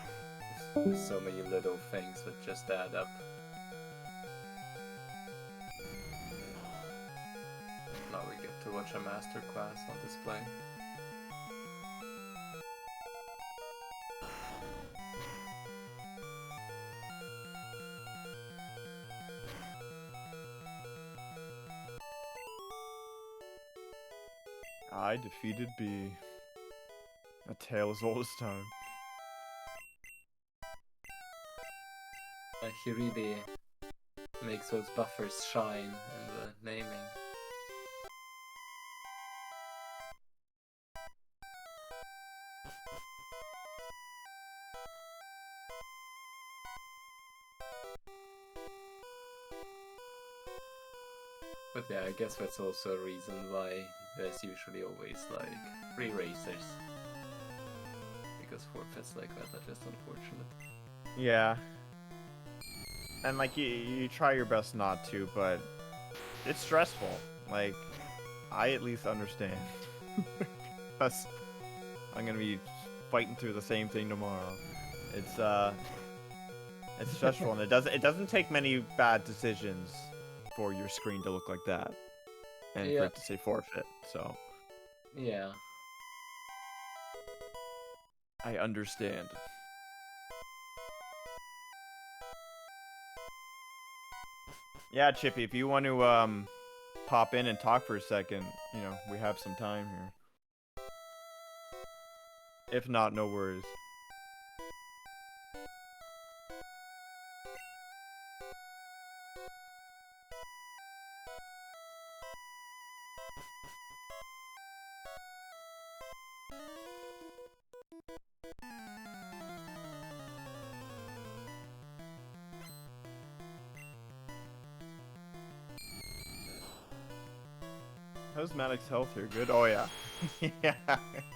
There's so many little things that just add up. to watch a masterclass on display. I defeated B. A tale as old as time. He really makes those buffers shine in the naming. But yeah, I guess that's also a reason why there's usually always like free racers. Because forfeits like that are just unfortunate. Yeah. And like you try your best not to, but it's stressful. Like, I at least understand. Because I'm gonna be fighting through the same thing tomorrow. It's stressful, and it doesn't take many bad decisions for your screen to look like that, and for it to say forfeit. So yeah, I understand. Yeah, Chippy, if you want to pop in and talk for a second, you know, we have some time here. If not, no worries. How's Maddiict's health here? Good? Oh, yeah. Yeah.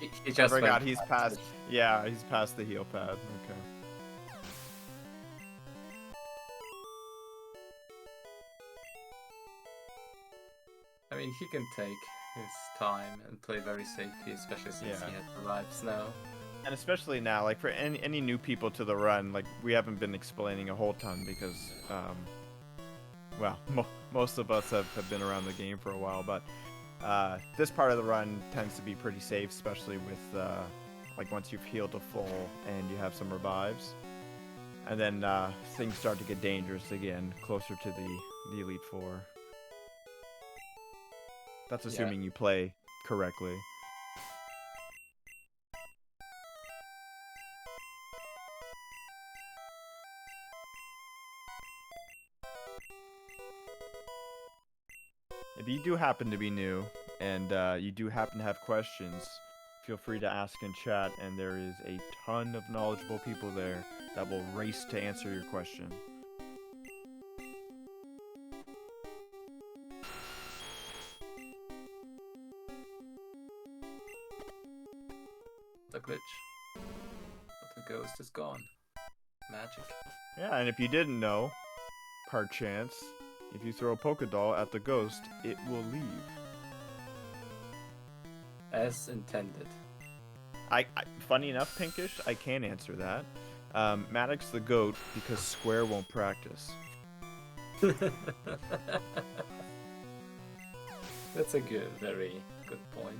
he I just forgot went he's past... Yeah, he's past the heal pad. Okay. I mean, he can take his time and play very safely, especially since he has revives now. And especially now, like for any new people to the run, like we haven't been explaining a whole ton because, well, most of us have been around the game for a while, but this part of the run tends to be pretty safe, especially with like once you've healed to full and you have some revives. And then things start to get dangerous again, closer to the Elite Four. That's assuming you play correctly. If you do happen to be new, and you do happen to have questions, feel free to ask in chat, and there is a ton of knowledgeable people there that will race to answer your question. The glitch. But the ghost is gone. Magic. Yeah, and if you didn't know, per chance, if you throw a Pokédoll at the ghost, it will leave. As intended. Funny enough, Pinkish, I can answer that. Maddiict's the GOAT because Square won't practice. That's a very good point.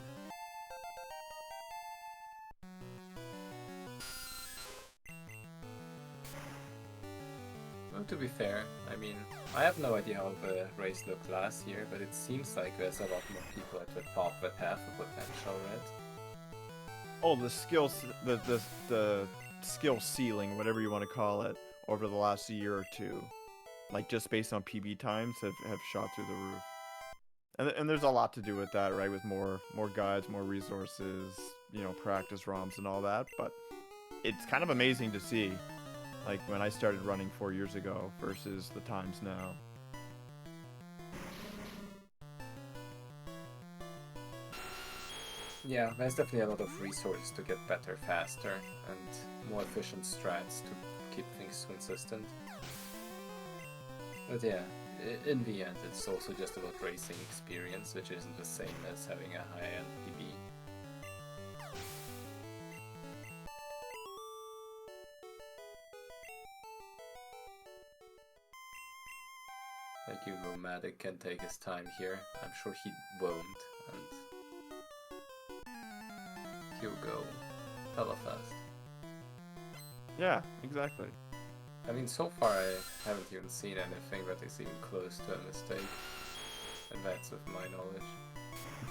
Well, to be fair, I mean, I have no idea how the race looked last year, but it seems like there's a lot more people at the top that have the potential, right? Oh, the skills, the skill ceiling, whatever you want to call it, over the last year or two, like just based on PB times, have shot through the roof. And there's a lot to do with that, right? With more guides, more resources, you know, practice ROMs and all that. But it's kind of amazing to see, like when I started running 4 years ago versus the times now. Yeah, there's definitely a lot of resources to get better faster and more efficient strats to keep things consistent. But yeah, in the end it's also just about racing experience, which isn't the same as having a high-end PB. Like, even though Maddiictt can take his time here, I'm sure he won't. and he'll go hella fast. Yeah, exactly. I mean, so far I haven't even seen anything that is even close to a mistake, and that's with my knowledge.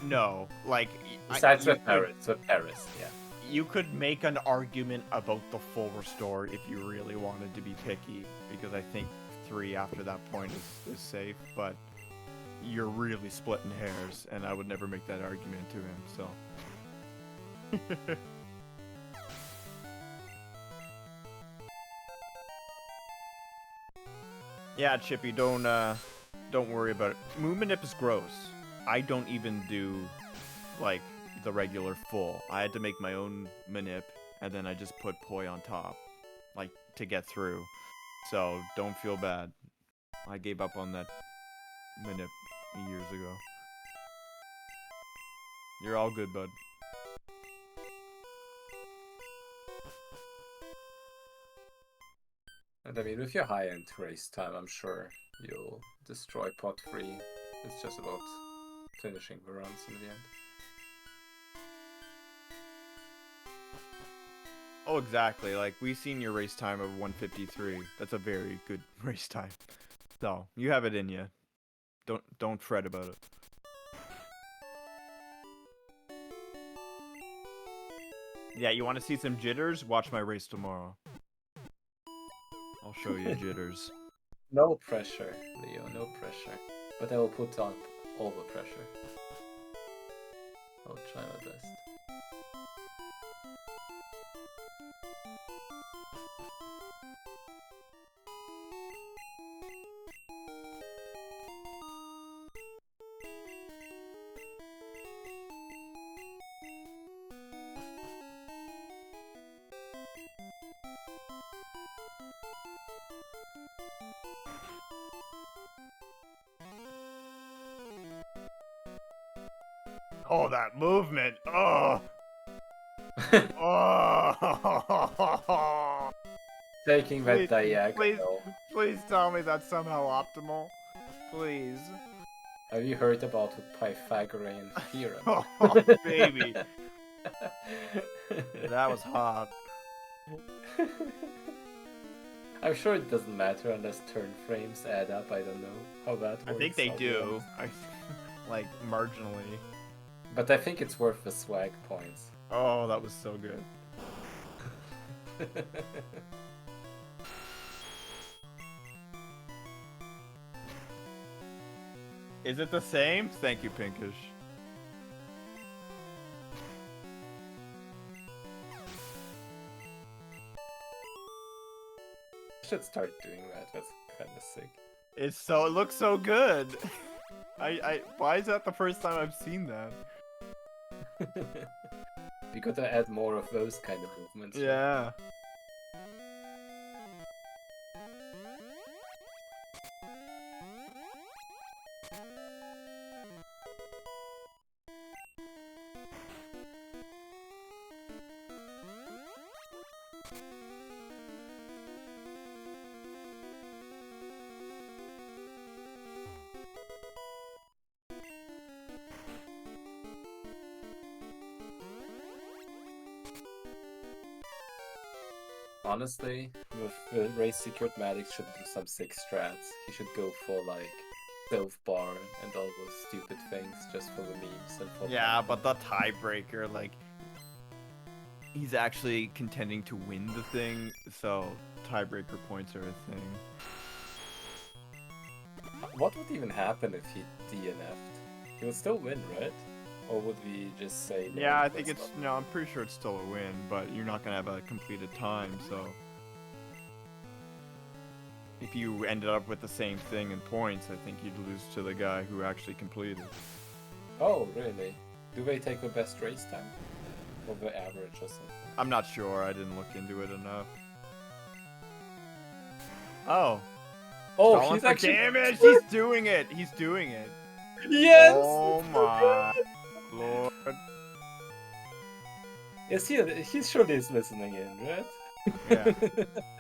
No, like Besides with Paris, yeah. You could make an argument about the full restore if you really wanted to be picky, because I think 3 after that point is safe, but you're really splitting hairs, and I would never make that argument to him, so. Yeah, Chippy, don't worry about it. Moonmanip is gross. I don't even do, like, the regular full. I had to make my own manip, and then I just put poi on top, like, to get through. So, don't feel bad. I gave up on that manip years ago. You're all good, bud. And I mean, with your high-end race time, I'm sure you'll destroy pot 3. It's just about finishing the runs in the end. Oh, exactly. Like, we've seen your race time of 1:53. That's a very good race time. So, you have it in you. Don't fret about it. Yeah, you want to see some jitters? Watch my race tomorrow. I'll show you jitters. No pressure, Leo, no pressure. But I will put up all the pressure. I'll try my best. Oh, that movement! Oh! Oh! Taking that Please, diagonal. Please tell me that's somehow optimal. Please. Have you heard about the Pythagorean theorem? Oh, baby. That was hot. I'm sure it doesn't matter unless turn frames add up. I don't know how that works. I think they I'll be do. honest. Like, marginally. But I think it's worth the swag points. Oh, that was so good. Is it the same? Thank you, Pinkish. Should start doing that. That's kind of sick. It looks so good. Why is that the first time I've seen that? You gotta add more of those kind of movements. Yeah. Honestly, with the race secured Maddic should do some sick strats. He should go for like Dove Bar and all those stupid things just for the memes and for Yeah, but the tiebreaker, like, he's actually contending to win the thing, so tiebreaker points are a thing. What would even happen if he DNF'd? He would still win, right? Or would we just say no? Yeah, I think it's no. I'm pretty sure it's still a win, but you're not gonna have a completed time. So if you ended up with the same thing in points, I think you'd lose to the guy who actually completed. Oh, really? Do they take the best race time? Or the average or something? I'm not sure. I didn't look into it enough. Oh. Oh, Stalling he's for actually damage. He's doing it. He's doing it. Yes! Oh my lord. Yes, he surely is listening in, right? Yeah.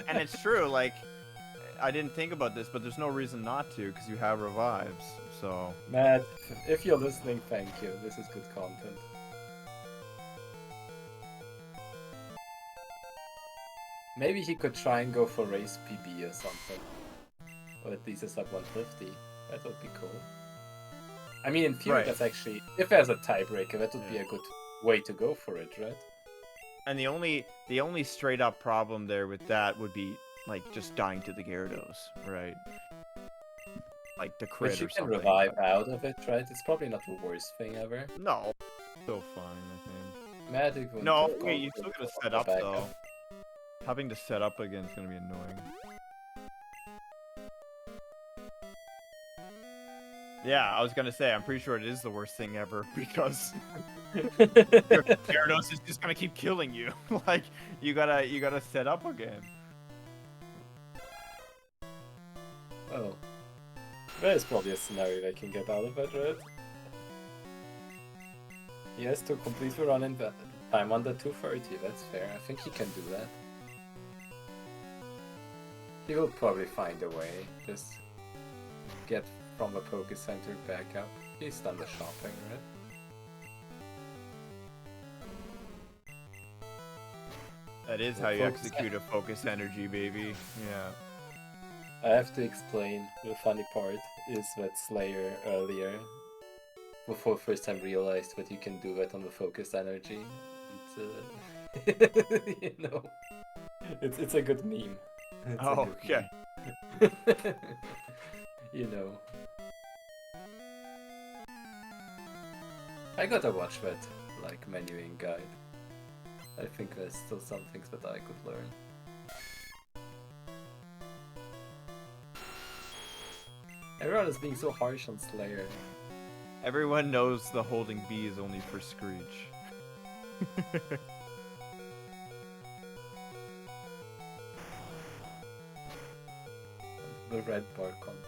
And it's true, like, I didn't think about this, but there's no reason not to, because you have revives, so... Matt, if you're listening, thank you. This is good content. Maybe he could try and go for race PB or something. Or at least a sub 150. That would be cool. I mean, in theory, Right. that's actually... If there's a tiebreaker, that would be a good way to go for it, right? And the only straight up problem there with that would be like just dying to the Gyarados, right? Like the crit Which you or can something. revive out of it, right? It's probably not the worst thing ever. No, still fine, I think. Maddie wouldn't No, have wait, gone you for still gotta the set up backup. though. Having to set up again is gonna be annoying. Yeah, I was gonna say, I'm pretty sure it is the worst thing ever because your Gyarados is just gonna keep killing you. Like, you gotta set up again. Oh. There's probably a scenario they can get out of it, right? He has to complete the run in time under 230, that's fair. I think he can do that. He will probably find a way. Just get from the Poké Center back up. He's done the shopping, right? That is how you execute a focus energy, baby. Yeah. I have to explain, the funny part is that Slayer earlier, before first time realized that you can do that on the focus energy. It's, you know, it's a good meme. It's a Oh, good okay. meme. You know. I gotta watch that, like, menuing guide. I think there's still some things that I could learn. Everyone is being so harsh on Slayer. Everyone knows the holding B is only for Screech. The red bar content.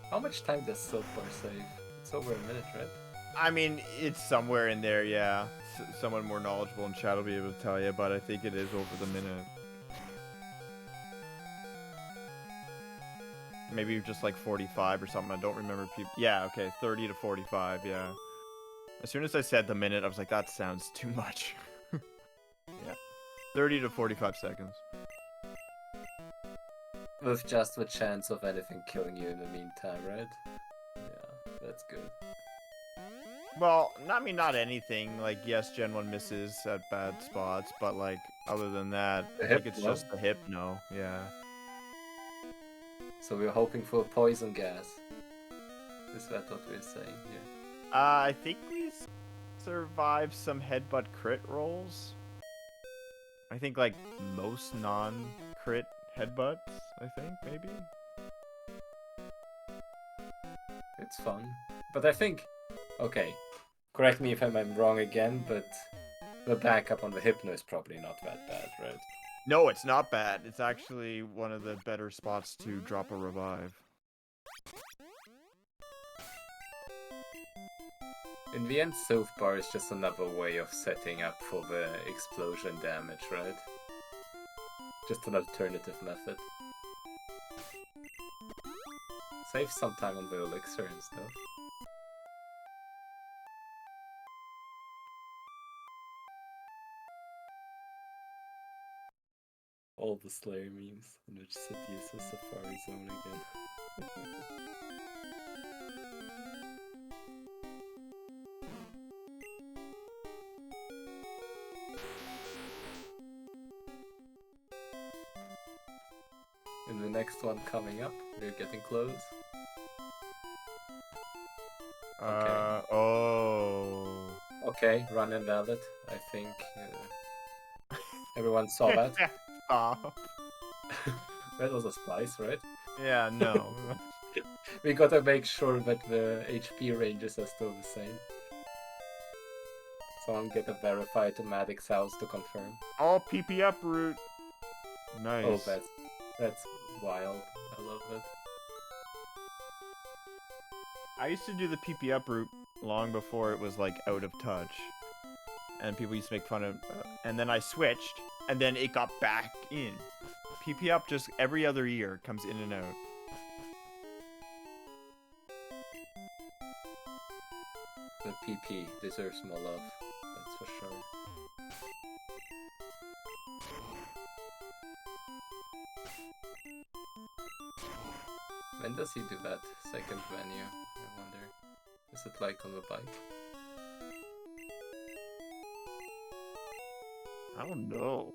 How much time does Silk Bar save? It's over a minute, right? I mean, it's somewhere in there, yeah. Someone more knowledgeable in chat will be able to tell you, but I think it is over the minute. Maybe just like 45 or something. I don't remember people. Yeah, okay, 30 to 45, yeah. As soon as I said the minute, I was like, that sounds too much. Yeah. 30 to 45 seconds. With just the chance of anything killing you in the meantime, right? Yeah, that's good. Well, I mean, not anything. Like, yes, Gen 1 misses at bad spots, but like, other than that, The I think it's Hypno? just the Hypno, yeah. So we're hoping for a poison gas. Is that what we're saying here? I think we survived some headbutt crit rolls. I think like most non-crit headbutts, I think, maybe? It's fun. But I think... Okay, correct me if I'm wrong again, but the backup on the Hypno is probably not that bad, right? No, it's not bad. It's actually one of the better spots to drop a revive. In the end, Sylph Bar is just another way of setting up for the explosion damage, right? Just an alternative method. Save some time on the elixir and stuff. All the Slayer memes, in which city is a Safari Zone again. In the next one coming up, we're getting close. Oh. Okay, run invalid. I think everyone saw that. Stop. That was a splice, right? Yeah, no. We gotta make sure that the HP ranges are still the same. Someone get a verify to Maddiict's house to confirm. All PP up route. Nice. Oh, that's wild. I love it. I used to do the PP up route long before it was like out of touch, and people used to make fun of. And then I switched, and then it got back in. PP up just every other year comes in and out. The PP deserves more love, that's for sure. When does he do that second venue, I wonder? Is it like on the bike? I don't know.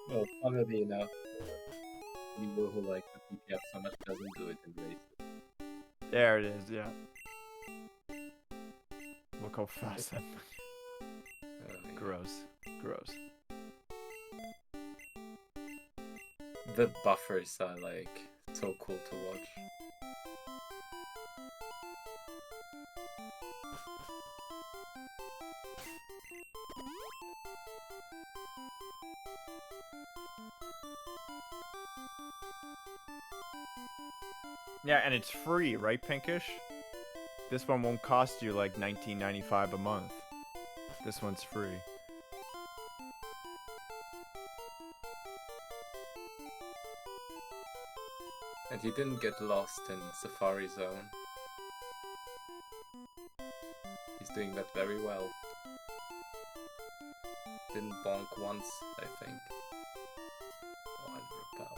Well, funnily enough, people who like the PP up so much doesn't do it in races. There it is, yeah. Look how fast that. Yeah. Gross. Gross. The buffers are like so cool to watch. Yeah, and it's free, right, Pinkish? This one won't cost you like $19.95 a month. This one's free. And he didn't get lost in Safari Zone. He's doing that very well. Didn't bonk once, I think. Oh, and repel.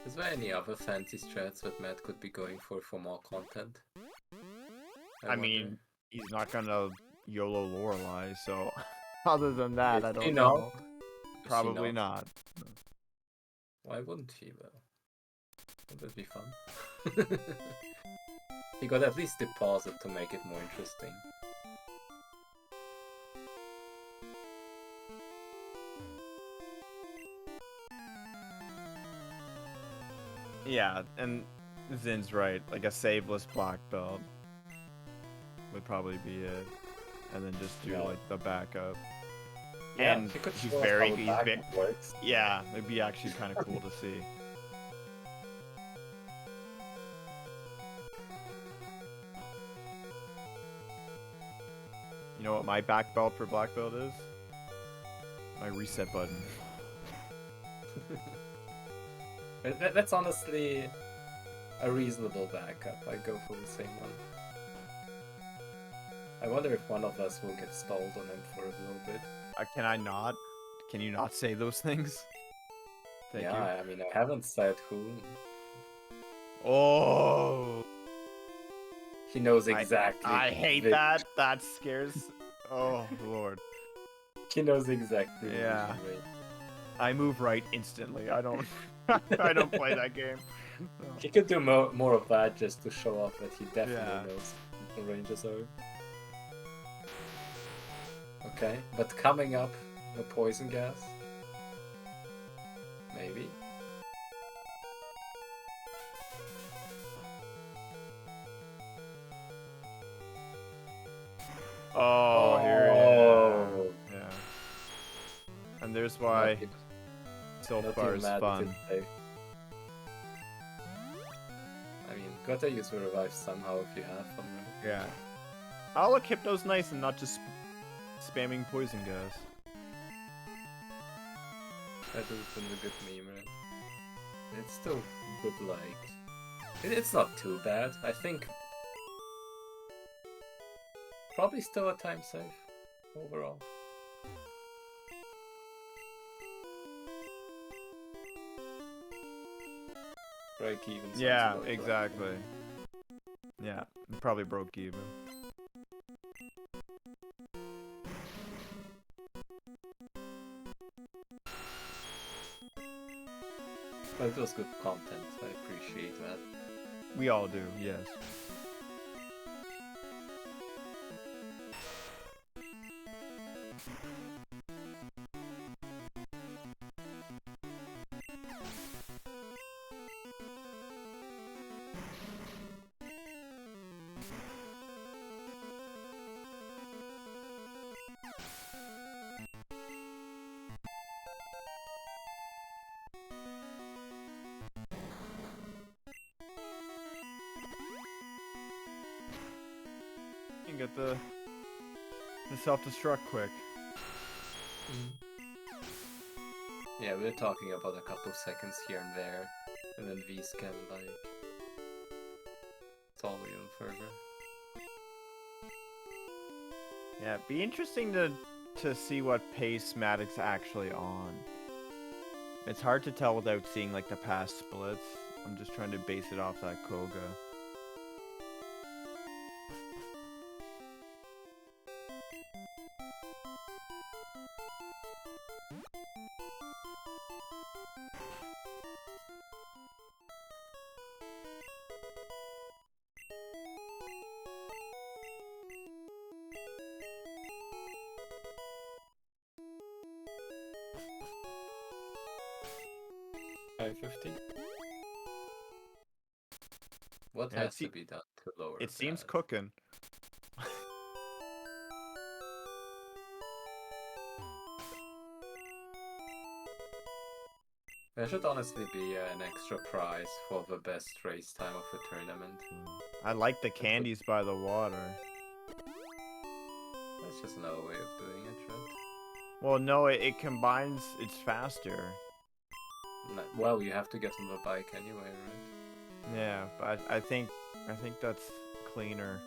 Is there any other fancy strats that Matt could be going for more content? I mean, he's not gonna YOLO Lorelei, so other than that, I don't know. Probably not. Why wouldn't he though? Wouldn't that be fun? He got at least deposit to make it more interesting. Yeah, and Zin's right. Like a saveless black belt would probably be it, and then just do like the backup. Yeah, and could he's show us very, how the he's backup works. yeah, it'd be actually kind of cool to see. You know what my back belt for black belt is? My reset button. That's honestly a reasonable backup. I go for the same one. I wonder if one of us will get stalled on him for a little bit. Can I not? Can you not say those things? Thank you. I mean, I haven't said who. Oh! He knows exactly. I hate that. That scares. Oh, Lord. He knows exactly. Yeah. I move right instantly. I don't. I don't play that game. He could do more of that just to show off that he definitely knows what the ranges are. Okay, but coming up, the poison gas. Maybe. Oh, here it is. Yeah. And there's why so far is fun. I mean, gotta use the revive somehow if you have them. Right? Yeah. I'll look Hypno's nice and not just spamming poison gas. That has been a good meme, right? It's still good, like... It's not too bad. I think... Probably still a time save, overall. Break even. Yeah, exactly. Yeah, probably broke even. But it was good content, I appreciate that. We all do, yes. can get the self-destruct quick. Yeah, we're talking about a couple seconds here and there, and then V's can like solve even further. Yeah, it'd be interesting to see what pace Maddiict's actually on. It's hard to tell without seeing like the past splits. I'm just trying to base it off that Koga. $5.50. What Yeah, has to be done to lower It seems that? cooking. There should honestly be an extra prize for the best race time of the tournament. I like the candies by the water. That's just another way of doing it, right? Well, no, it combines. It's faster. Well, you have to get on the bike anyway, right? Yeah, but I think that's cleaner.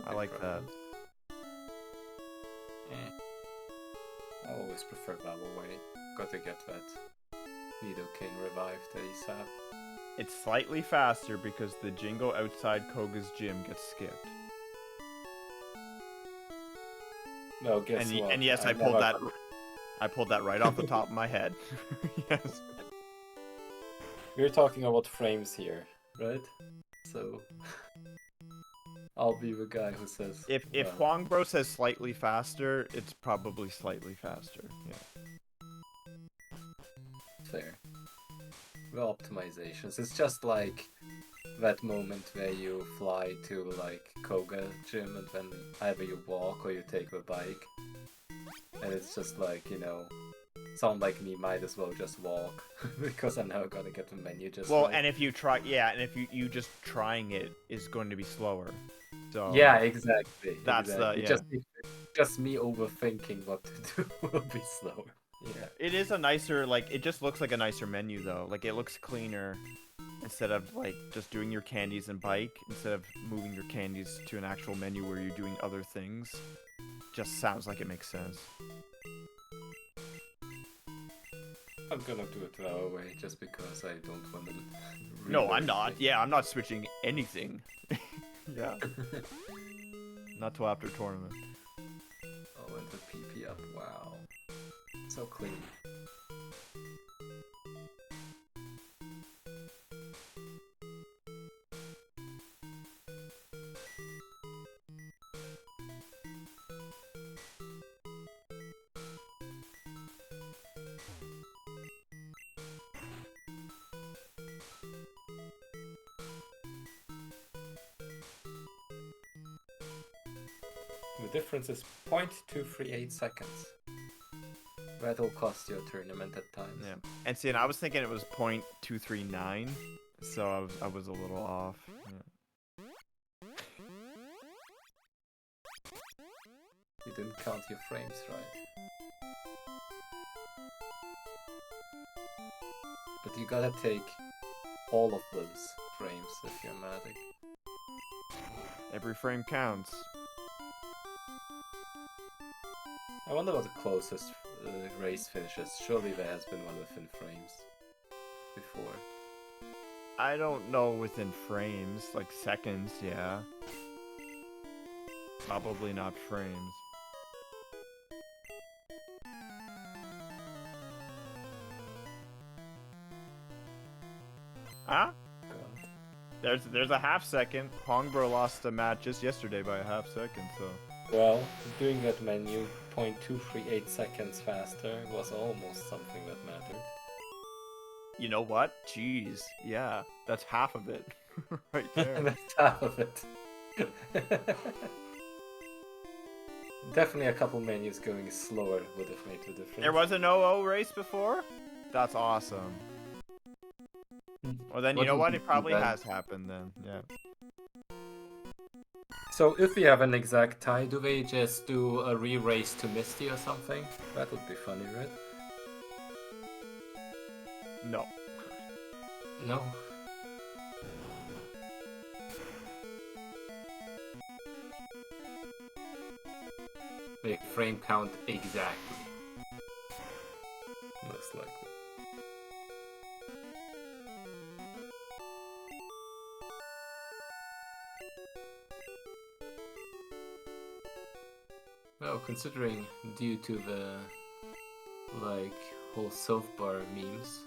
I Okay, like that. preference. I always prefer that way. Gotta get that Nidoking revived ASAP. It's slightly faster because the jingle outside Koga's gym gets skipped. No, guess And, what? and yes, I pulled that. I pulled that right off the top of my head. Yes. We're talking about frames here, right? So I'll be the guy who says If Huangbro says slightly faster, it's probably slightly faster. Yeah. fair. The optimizations. It's just like that moment where you fly to like Koga gym and then either you walk or you take the bike. And it's just like, you know, someone like me might as well just walk because I'm never gonna get the menu just Well, right. and if you try, yeah, and if you just trying it is going to be slower. So Yeah, exactly. That's exactly. the Just me overthinking what to do will be slower. Yeah. It is a nicer, like, it just looks like a nicer menu though. Like, it looks cleaner instead of like just doing your candies and bike. Instead of moving your candies to an actual menu where you're doing other things, just sounds like it makes sense. I'm gonna do it the other way just because I don't want to. No, I'm not. Yeah, I'm not switching anything. Yeah. Not till after tournament. Oh, and the PP up. Wow. So clean. The difference is 0.238 seconds. That'll cost you a tournament at times. Yeah. And see, and I was thinking it was 0.239, so I was a little off. Yeah. You didn't count your frames right. But you gotta take all of those frames if you're Maddie. Every frame counts. I wonder what the closest race finish is. Surely there has been one within frames before. I don't know within frames, like seconds, yeah. Probably not frames. Huh? God. There's a half second. Hongbro lost a match just yesterday by a half second, so. Well, doing that menu 0.238 seconds faster was almost something that mattered. You know what? Jeez, yeah, that's half of it, right there. That's half of it. Definitely a couple menus going slower would have made the difference. There was an 0-0 race before? That's awesome. Well then, you What know would what? you It do probably then? has happened then, yeah. So if we have an exact tie, do they just do a re-race to Misty or something? That would be funny, right? No. No. Make frame count exactly. Most likely. Well, considering due to the whole Sylph bar memes,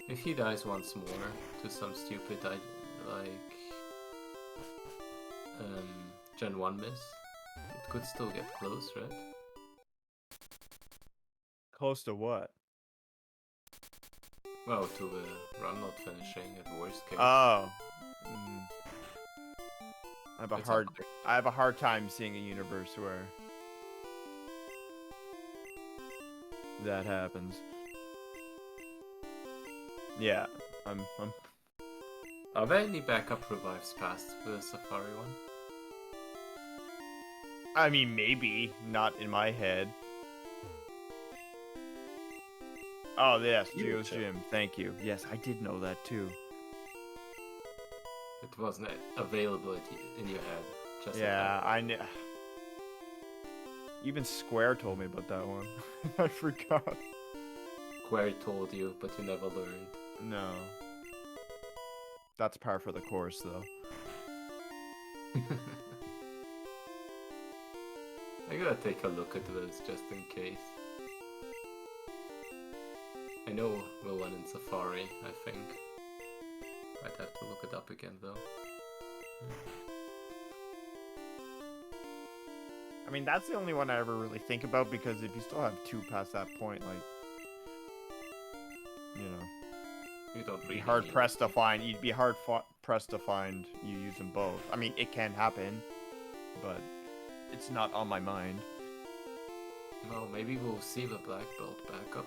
if he dies once more to some stupid Gen 1 miss, it could still get close, right? Close to what? Well, to the run not finishing at worst case. Oh. It's I have a hard time seeing a universe where that happens. Yeah, I'm. Are there any backup revives past the Safari one? I mean, maybe not in my head. Oh yes, Geo's Gym. Thank you. Yes, I did know that too. It wasn't available in your head. Just Yeah, I knew. Even Square told me about that one. I forgot. Square told you, but you never learned. No. That's par for the course, though. I gotta take a look at those just in case. I know the one in Safari, I think. I'd have to look it up again though. I mean, that's the only one I ever really think about, because if you still have two past that point, like, you know, You don't you'd be really hard need pressed to find. You'd be hard pressed to find you use them both. I mean, it can happen, but it's not on my mind. Well, maybe we'll see the black belt back up.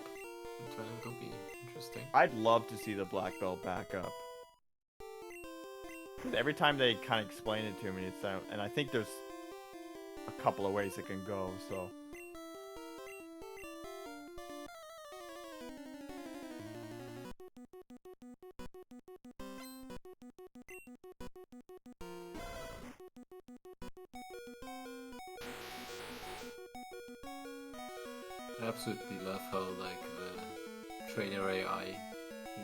It'll be interesting. I'd love to see the black belt back up. Every time they kind of explain it to me, it's out, and I think there's a couple of ways it can go, so. I absolutely love how the trainer AI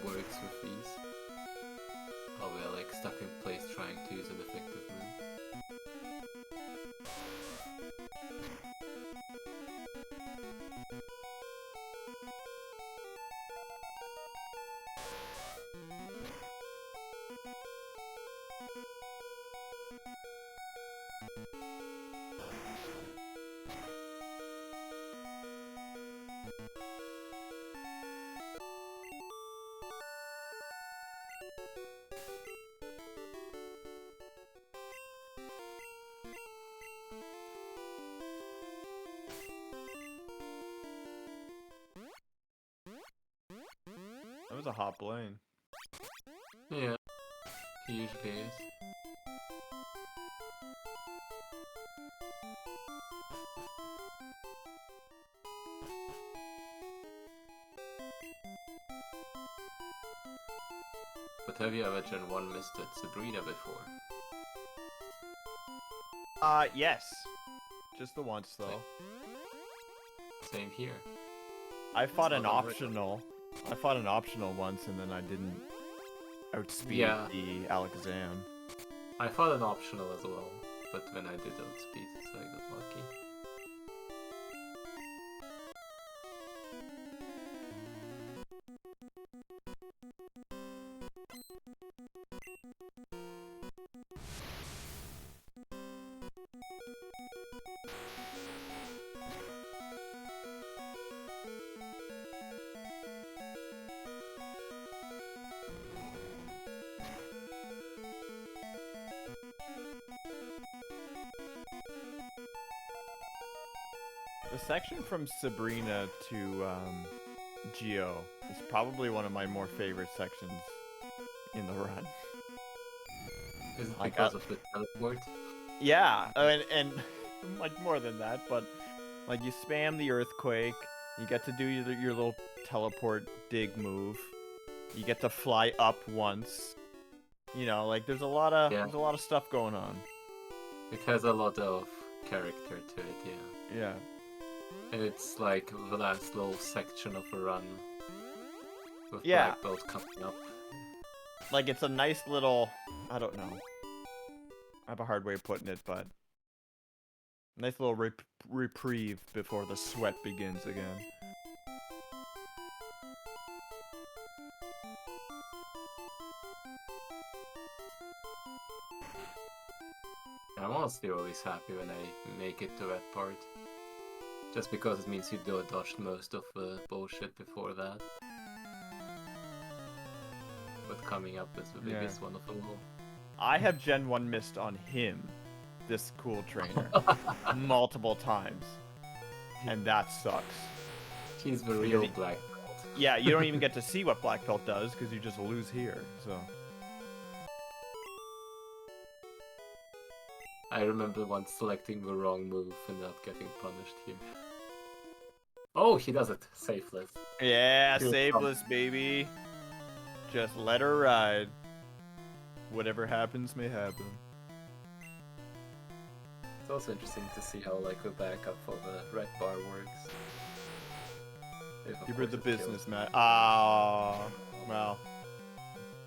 works with these. How they're stuck in place trying to use an effective move. That was a hot lane. Yeah, he usually is. But have you ever Gen 1 missed at Sabrina before? Yes. Just the once, though. Same here. I fought an not optional. I fought an optional once, and then I didn't outspeed the Alakazam. I fought an optional as well, but when I did outspeed, so I got lucky. The section from Sabrina to Geo is probably one of my more favorite sections in the run. Is it Like, because of the teleport? Yeah, and like more than that, but like you spam the earthquake, you get to do your little teleport dig move, you get to fly up once. You know, like there's a lot of stuff going on. It has a lot of character to it, yeah. Yeah. And it's like the last little section of a run with Yeah. Black Belt coming up. Like it's a nice little, I don't know. I have a hard way of putting it, but nice little reprieve before the sweat begins again. I'm honestly always happy when I make it to that part. Just because it means you dodged most of the bullshit before that. But coming up is the biggest one of them all. I have Gen 1 missed on him, this cool trainer, multiple times. And that sucks. He's the real Black Belt. Yeah, you don't even get to see what Black Belt does because you just lose here, so. I remember once selecting the wrong move and not getting punished here. Oh, he does it. Safeless. Yeah, saveless, baby. Just let her ride. Whatever happens may happen. It's also interesting to see how like the backup for the red bar works. You heard the business, Matt. Ah, well.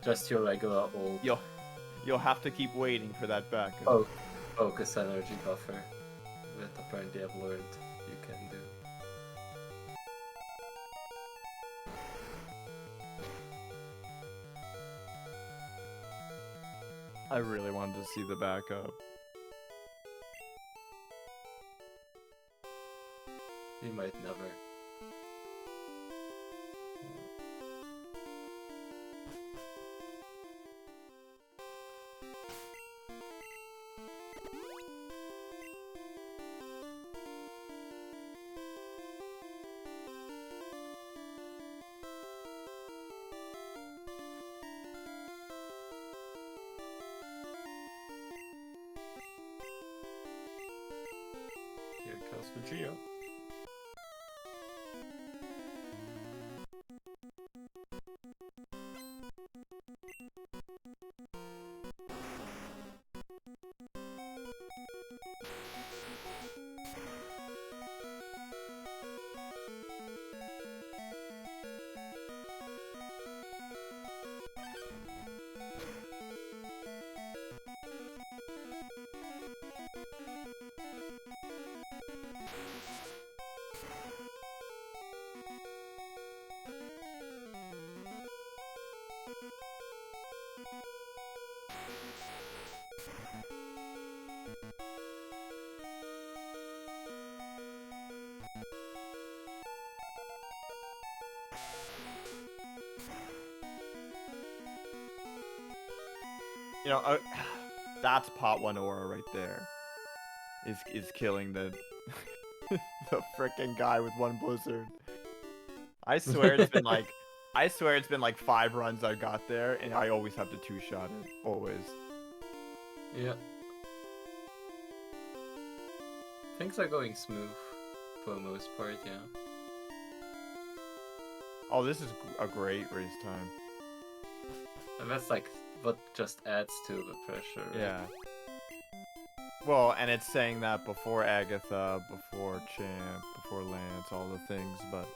Just your regular old. You'll have to keep waiting for that backup. Oh, focus energy buffer that apparently I've learned you can do. I really wanted to see the backup. You might never. Here comes the Geo. You know, that's pot 1 aura right there. Is killing the the frickin' guy with 1 blizzard. I swear it's been like 5 runs I got there, and I always have to 2-shot it. Always. Yeah. Things are going smooth for the most part, yeah. Oh, this is a great race time. And that's like what just adds to the pressure. Right? Yeah. Well, and it's saying that before Agatha, before Champ, before Lance, all the things, but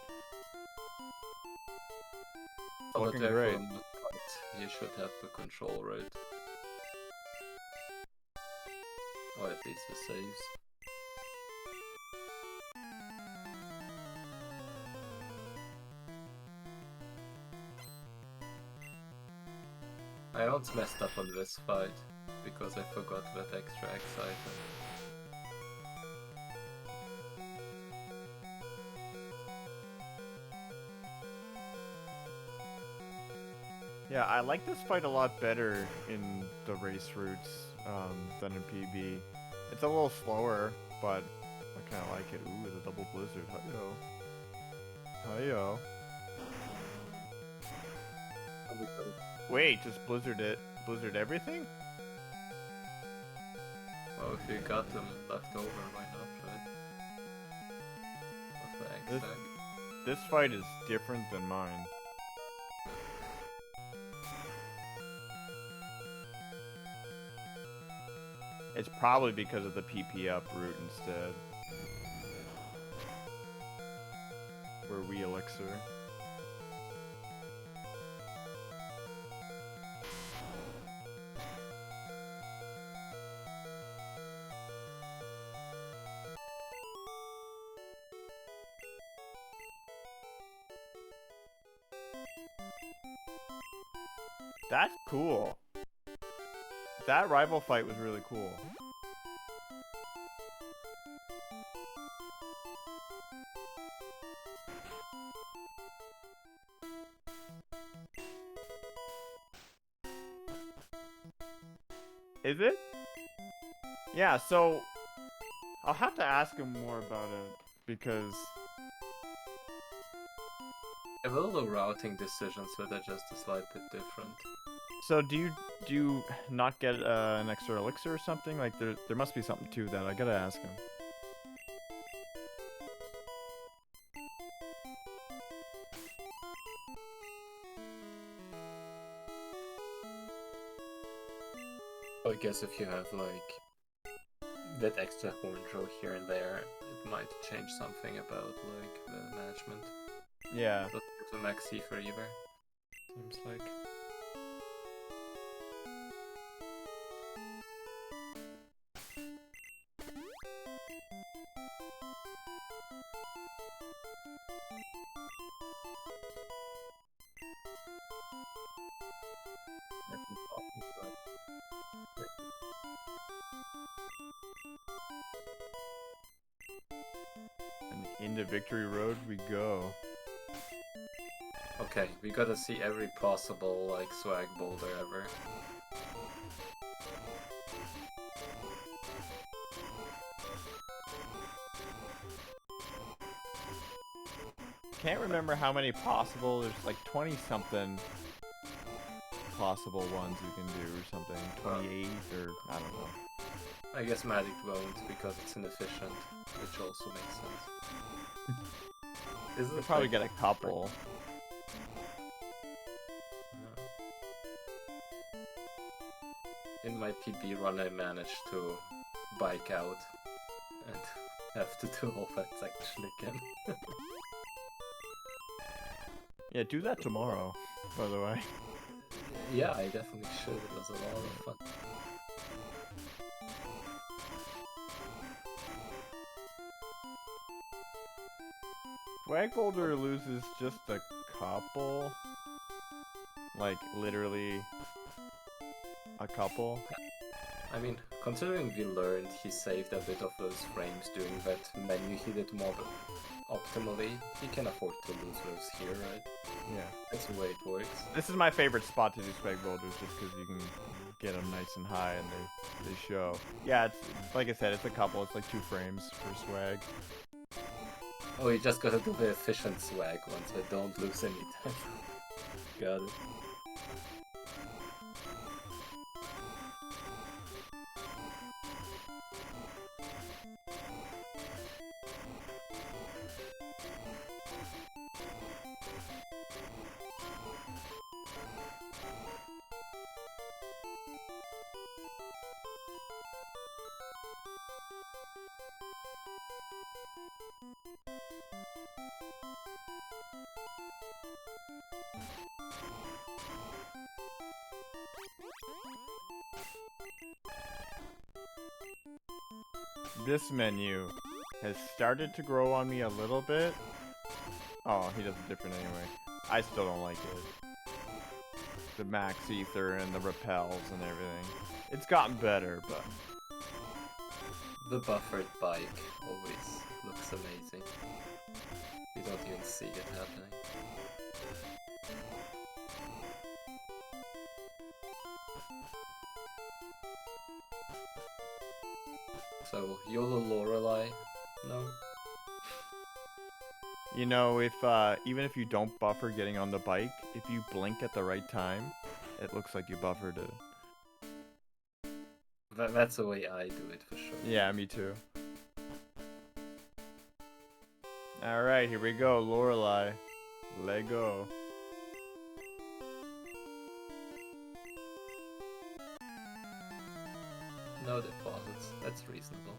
looking great. You should have the control right. Or at least the saves. I once messed up on this fight because I forgot that extra X item. Yeah, I like this fight a lot better in the race routes than in PB. It's a little slower, but I kind of like it. Ooh, the double blizzard. Hi-yo. Hi-yo. Wait, just blizzard everything? Oh, if you got them left over, why not, right? What's the egg sack? This fight is different than mine. It's probably because of the PP up route instead. Where we elixir. That's cool. That rival fight was really cool. Is it? Yeah, so I'll have to ask him more about it because Will the routing decisions that are just a slight bit different? so do you not get an extra elixir or something? Like there must be something to that. I gotta ask him. I guess if you have like that extra horn drill here and there, it might change something about like the management. Yeah. Doesn't get to max C for either. Seems like. And into Victory Road we go. Okay, we gotta see every possible like swag boulder ever. Can't remember how many possible. There's like 20 something possible ones you can do or something. 28 or I don't know. I guess MaddiictT won't because it's inefficient, which also makes sense. Isn't You'll it probably like- get a couple. In my PB run, I managed to bike out and have to do all that section again. Yeah, do that tomorrow, by the way. Yeah, I definitely should. It was a lot of fun. Swag Boulder loses just a couple. Like, literally a couple. I mean, considering we learned he saved a bit of those frames doing that menu he did more optimally, he can afford to lose those here, right? Yeah. That's the way it works. This is my favorite spot to do Swag Boulders, just because you can get them nice and high and they show. Yeah, it's like I said, it's a couple. It's like 2 frames per swag. Oh, you just gotta do the efficient swag ones that don't lose any time. Got it. This menu has started to grow on me a little bit. Oh, he does it different anyway. I still don't like it. The max ether and the repels and everything. It's gotten better, but The buffered bike always looks amazing. You don't even see it happening. So, YOLO Lorelei? No? you know, if even if you don't buffer getting on the bike, if you blink at the right time, it looks like you buffered it. That's the way I do it for sure. Yeah, me too. Alright, here we go, Lorelei. Let go. No deposits, that's reasonable.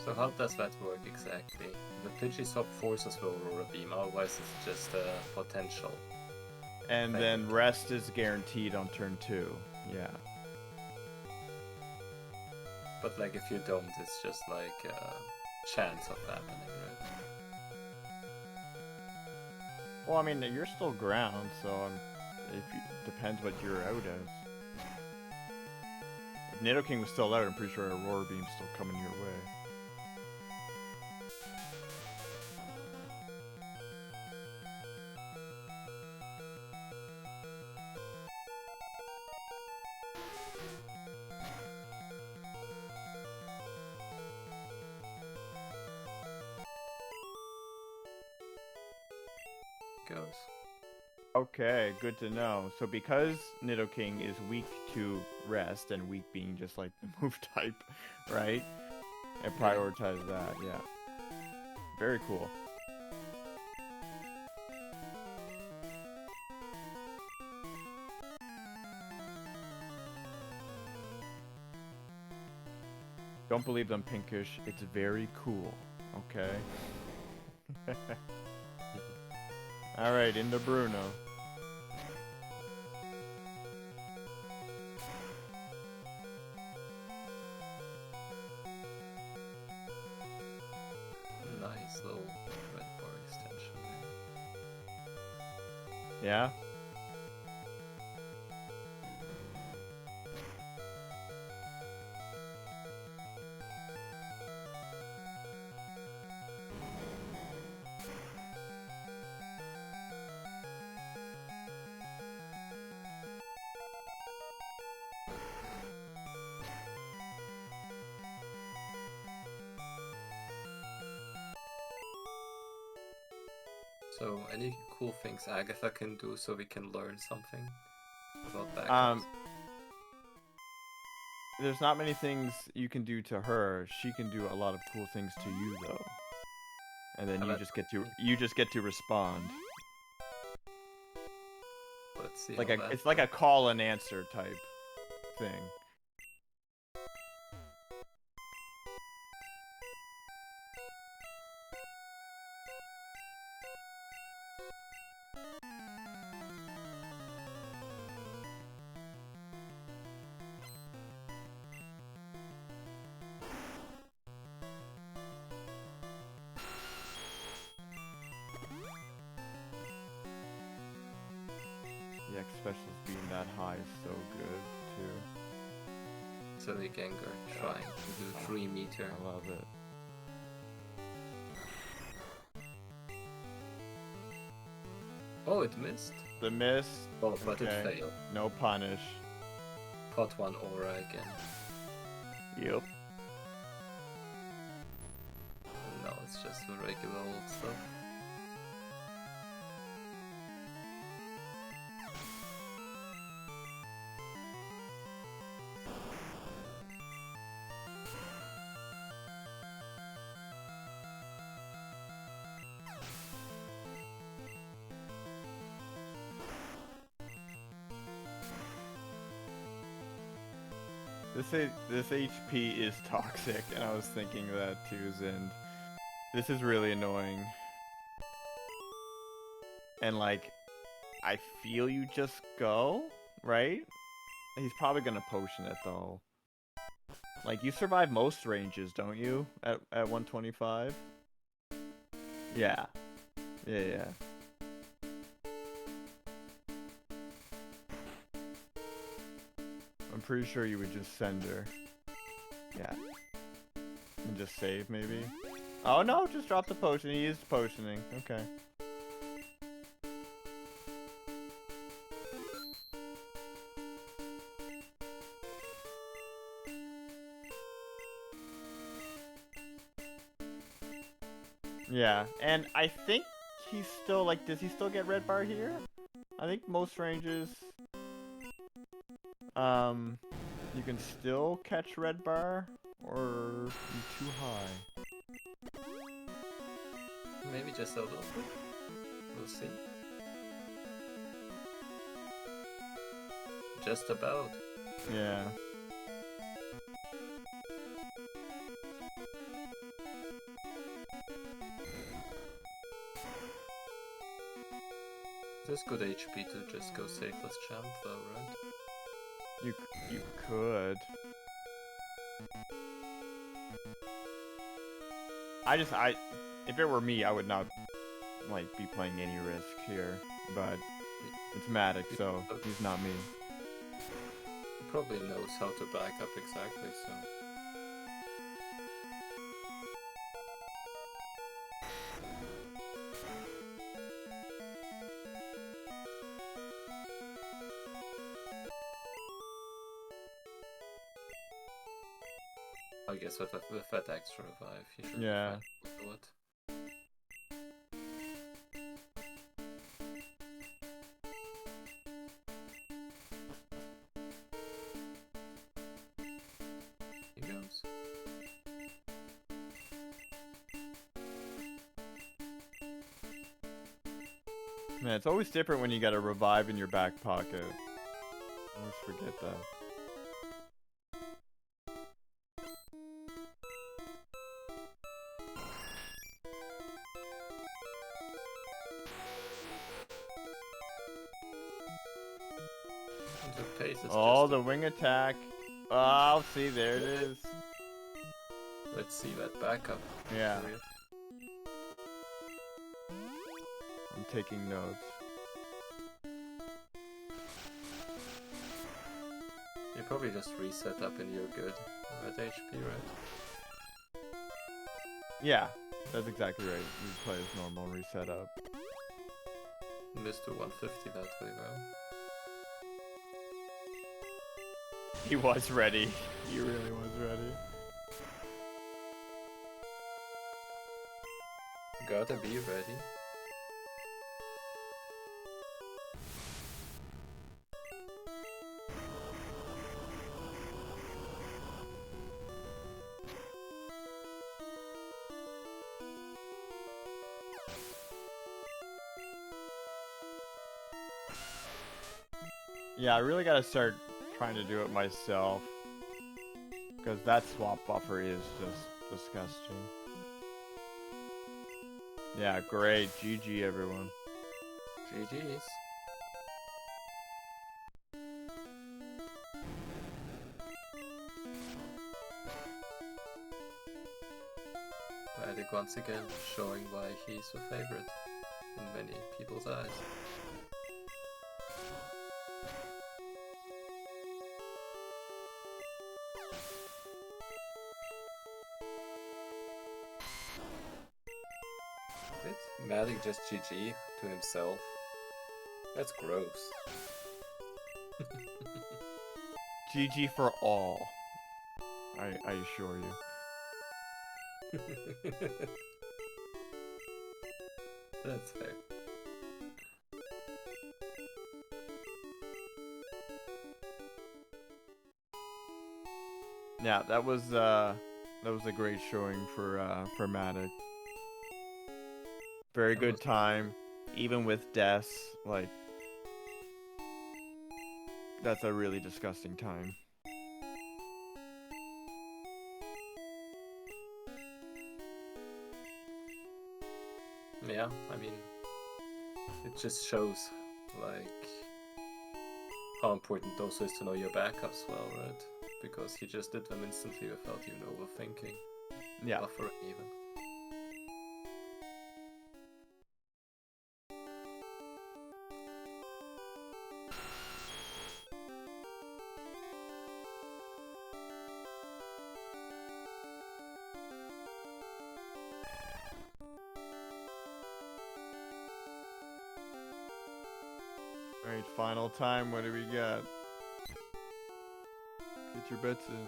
So how does that work exactly? The Pidgeyswap forces the Aurora Beam, otherwise it's just a potential. And then rest is guaranteed on turn 2. Yeah. But like if you don't, it's just like a chance of happening, right? Well, I mean, you're still ground, so depends what you're out as. If Nidoking was still out, I'm pretty sure Aurora Beam's still coming your way. Goes. Okay, good to know. So because Nidoking is weak to rest, and weak being just like the move type, right? I prioritize that, yeah. Very cool. Don't believe them, Pinkish. It's very cool, okay? Alright, into Bruno. Nice little red bar extension. Yeah? So, any cool things Agatha can do so we can learn something about backups? There's not many things you can do to her. She can do a lot of cool things to you, though. And then you just get to respond. Let's see. It's like a call and answer type thing. The X specials being that high is so good, too. So the Gengar trying to do 3 meter. I love it. Oh, it missed? The miss. Oh, but okay. it failed. No punish. Pot 1 aura again. Yep. No, it's just the regular old stuff. This HP is toxic, and I was thinking that too, Zind. This is really annoying. And like, I feel you just go, right? He's probably gonna potion it though. Like, you survive most ranges, don't you? At 125? Yeah. Yeah. I'm pretty sure you would just send her. Yeah. And just save, maybe? Oh no, just drop the potion. He is potioning. Okay. Yeah, and I think he's still like, does he still get red bar here? I think most ranges, you can still catch red bar or be too high. Maybe just a little bit. We'll see. Just about. Yeah. This good HP to just go safeless jump though, right? You could. If it were me, I would not like be playing any risk here, but it's Maddick, so he's not me. He probably knows how to back up exactly, so. I guess with that extra revive, he should be fine with it. He goes. Man, it's always different when you got a revive in your back pocket. I always forget that. Oh, the wing attack. Oh, see, there it is. Let's see that backup. Yeah. I'm taking notes. You probably just reset up and you're good at HP, right? Yeah, that's exactly right. You play as normal, reset up. Missed to 150 that way, bro. He was ready. He really was ready. Gotta be ready. Yeah, I really gotta start trying to do it myself, because that swap buffer is just disgusting. Yeah, great. GG, everyone. GG's. Maddick once again showing why he's a favorite in many people's eyes. Did Maddick just GG to himself? That's gross. GG for all. I assure you. That's fair. Yeah, that was a great showing for Maddick. Very good time, even with deaths. Like, that's a really disgusting time. Yeah, I mean, it just shows, like, how important also is to know your backups well, right? Because he just did them instantly without even overthinking. Yeah. Buffering even. Alright, final time, what do we got? Get your bets in.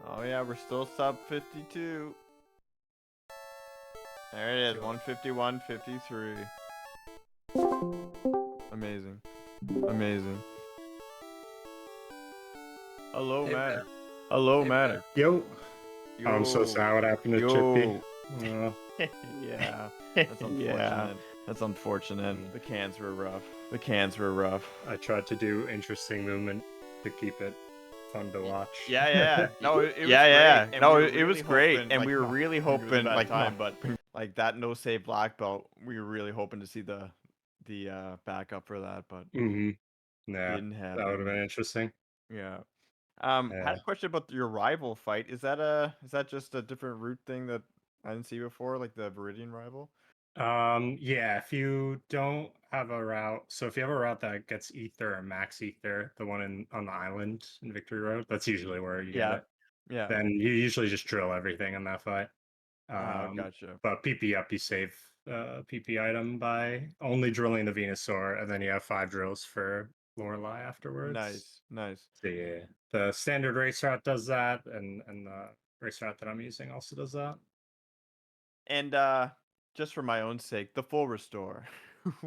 Oh yeah, we're still sub 52. There it is, 151.53. Amazing. Amazing. Hello, Hey, Matt. Matt. Hello, Hey, Matt. Matt. Yo. I'm so sorry what happened to Chippy. Yeah, that's unfortunate. That's unfortunate. The cans were rough. The cans were rough. I tried to do interesting movement to keep it fun to watch. Yeah. No, it was Yeah. great. No, we were it was really great, hoping, and like, we were not really to give it a hoping, bad like, time, but like that no save black belt, we were really hoping to see the backup for that, but Mm-hmm. Yeah, didn't that would have happen. been interesting. Yeah. Yeah. Had a question about your rival fight. Is that just a different route thing that I didn't see before, like the Viridian rival? Yeah, if you don't have a route, so if you have a route that gets ether or max ether, the one on the island in Victory Road, that's usually where you get Yeah. it. Yeah. Then you usually just drill everything in that fight. Gotcha. But PP up, you save PP item by only drilling the Venusaur, and then you have 5 drills for Lorelei afterwards. Nice. So yeah, the standard race route does that, and the race route that I'm using also does that. And just for my own sake, the full restore.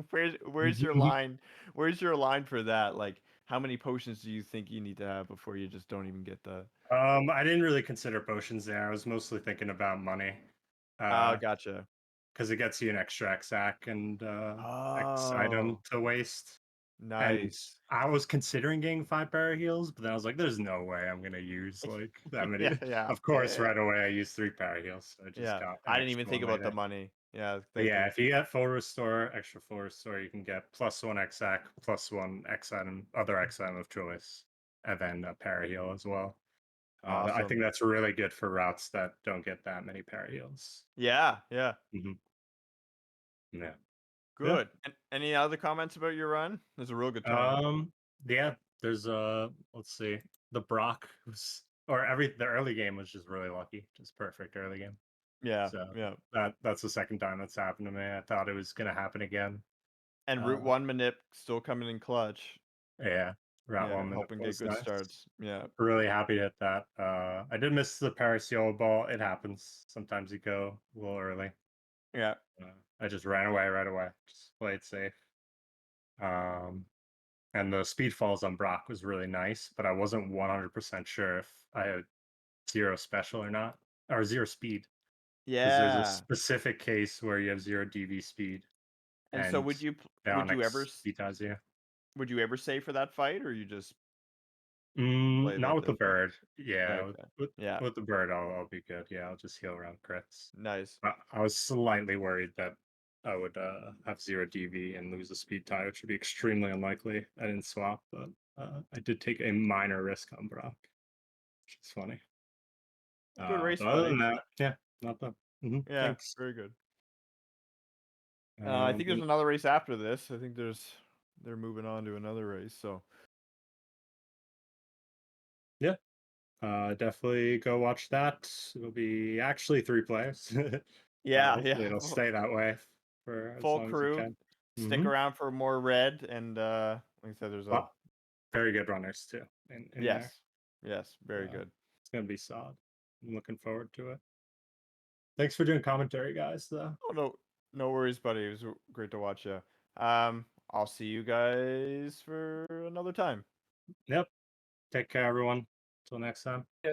Where's your line? Where's your line for that? Like, how many potions do you think you need to have before you just don't even get the? I didn't really consider potions there. I was mostly thinking about money. Gotcha. Because it gets you an extra X-Sac and X item Oh, to waste. And nice. I was considering getting 5 paraheals, but then I was like, there's no way I'm gonna use like that many. Yeah. Of course, right away I used 3 paraheals. So I just Yeah. got an I didn't even extra think one about the later. money. Yeah, But thank yeah, you. if you get full restore, extra full restore, you can get +1 X-Sac, +1 X item, other X item of choice, and then a paraheal as well. I think Awesome. that's really good for routes that don't get that many paraheals. Yeah. Hmm. Yeah. Yeah. Good. And any other comments about your run? It was a real good time. Yeah, there's let's see. The Brock was the early game was just really lucky. Just perfect early game. Yeah. So that's the second time that's happened to me. I thought it was gonna happen again. And Route 1 Manip still coming in clutch. Yeah, Route Yeah, 1 minute helping get was good nice. starts. Yeah. Really happy to hit that. I did miss the Parasiola ball. It happens. Sometimes you go a little early. Yeah. I just ran away right away. Just played safe. And the speed falls on Brock was really nice, but I wasn't 100% sure if I had 0 special or not, or 0 speed, because there's a Yeah. specific case where you have 0 DV speed, And so and the Onyx speed does you. would you ever save for that fight, or you just play it Not like with the this? bird. Yeah, Okay. Yeah. with the bird, I'll be good. Yeah, I'll just heal around crits. Nice. I was slightly worried that I would have 0 DV and lose a speed tie, which would be extremely unlikely. I didn't swap, but I did take a minor risk on Brock, which is funny. Good race, But other buddy. than that, yeah, not bad. Yeah, Thanks. very good. I think there's another race after this. I think they're moving on to another race, so Yeah, definitely go watch that. It'll be actually 3 players. Hopefully it'll stay that way for as Full long as it crew. can. Stick around for more red, and like I said, there's a Well, very good runners too in there. Yes, very good. It's gonna be solid. I'm looking forward to it. Thanks for doing commentary, guys. Though. Oh no worries, buddy. It was great to watch you. I'll see you guys for another time. Yep. Take care, everyone. Till next time. Yeah.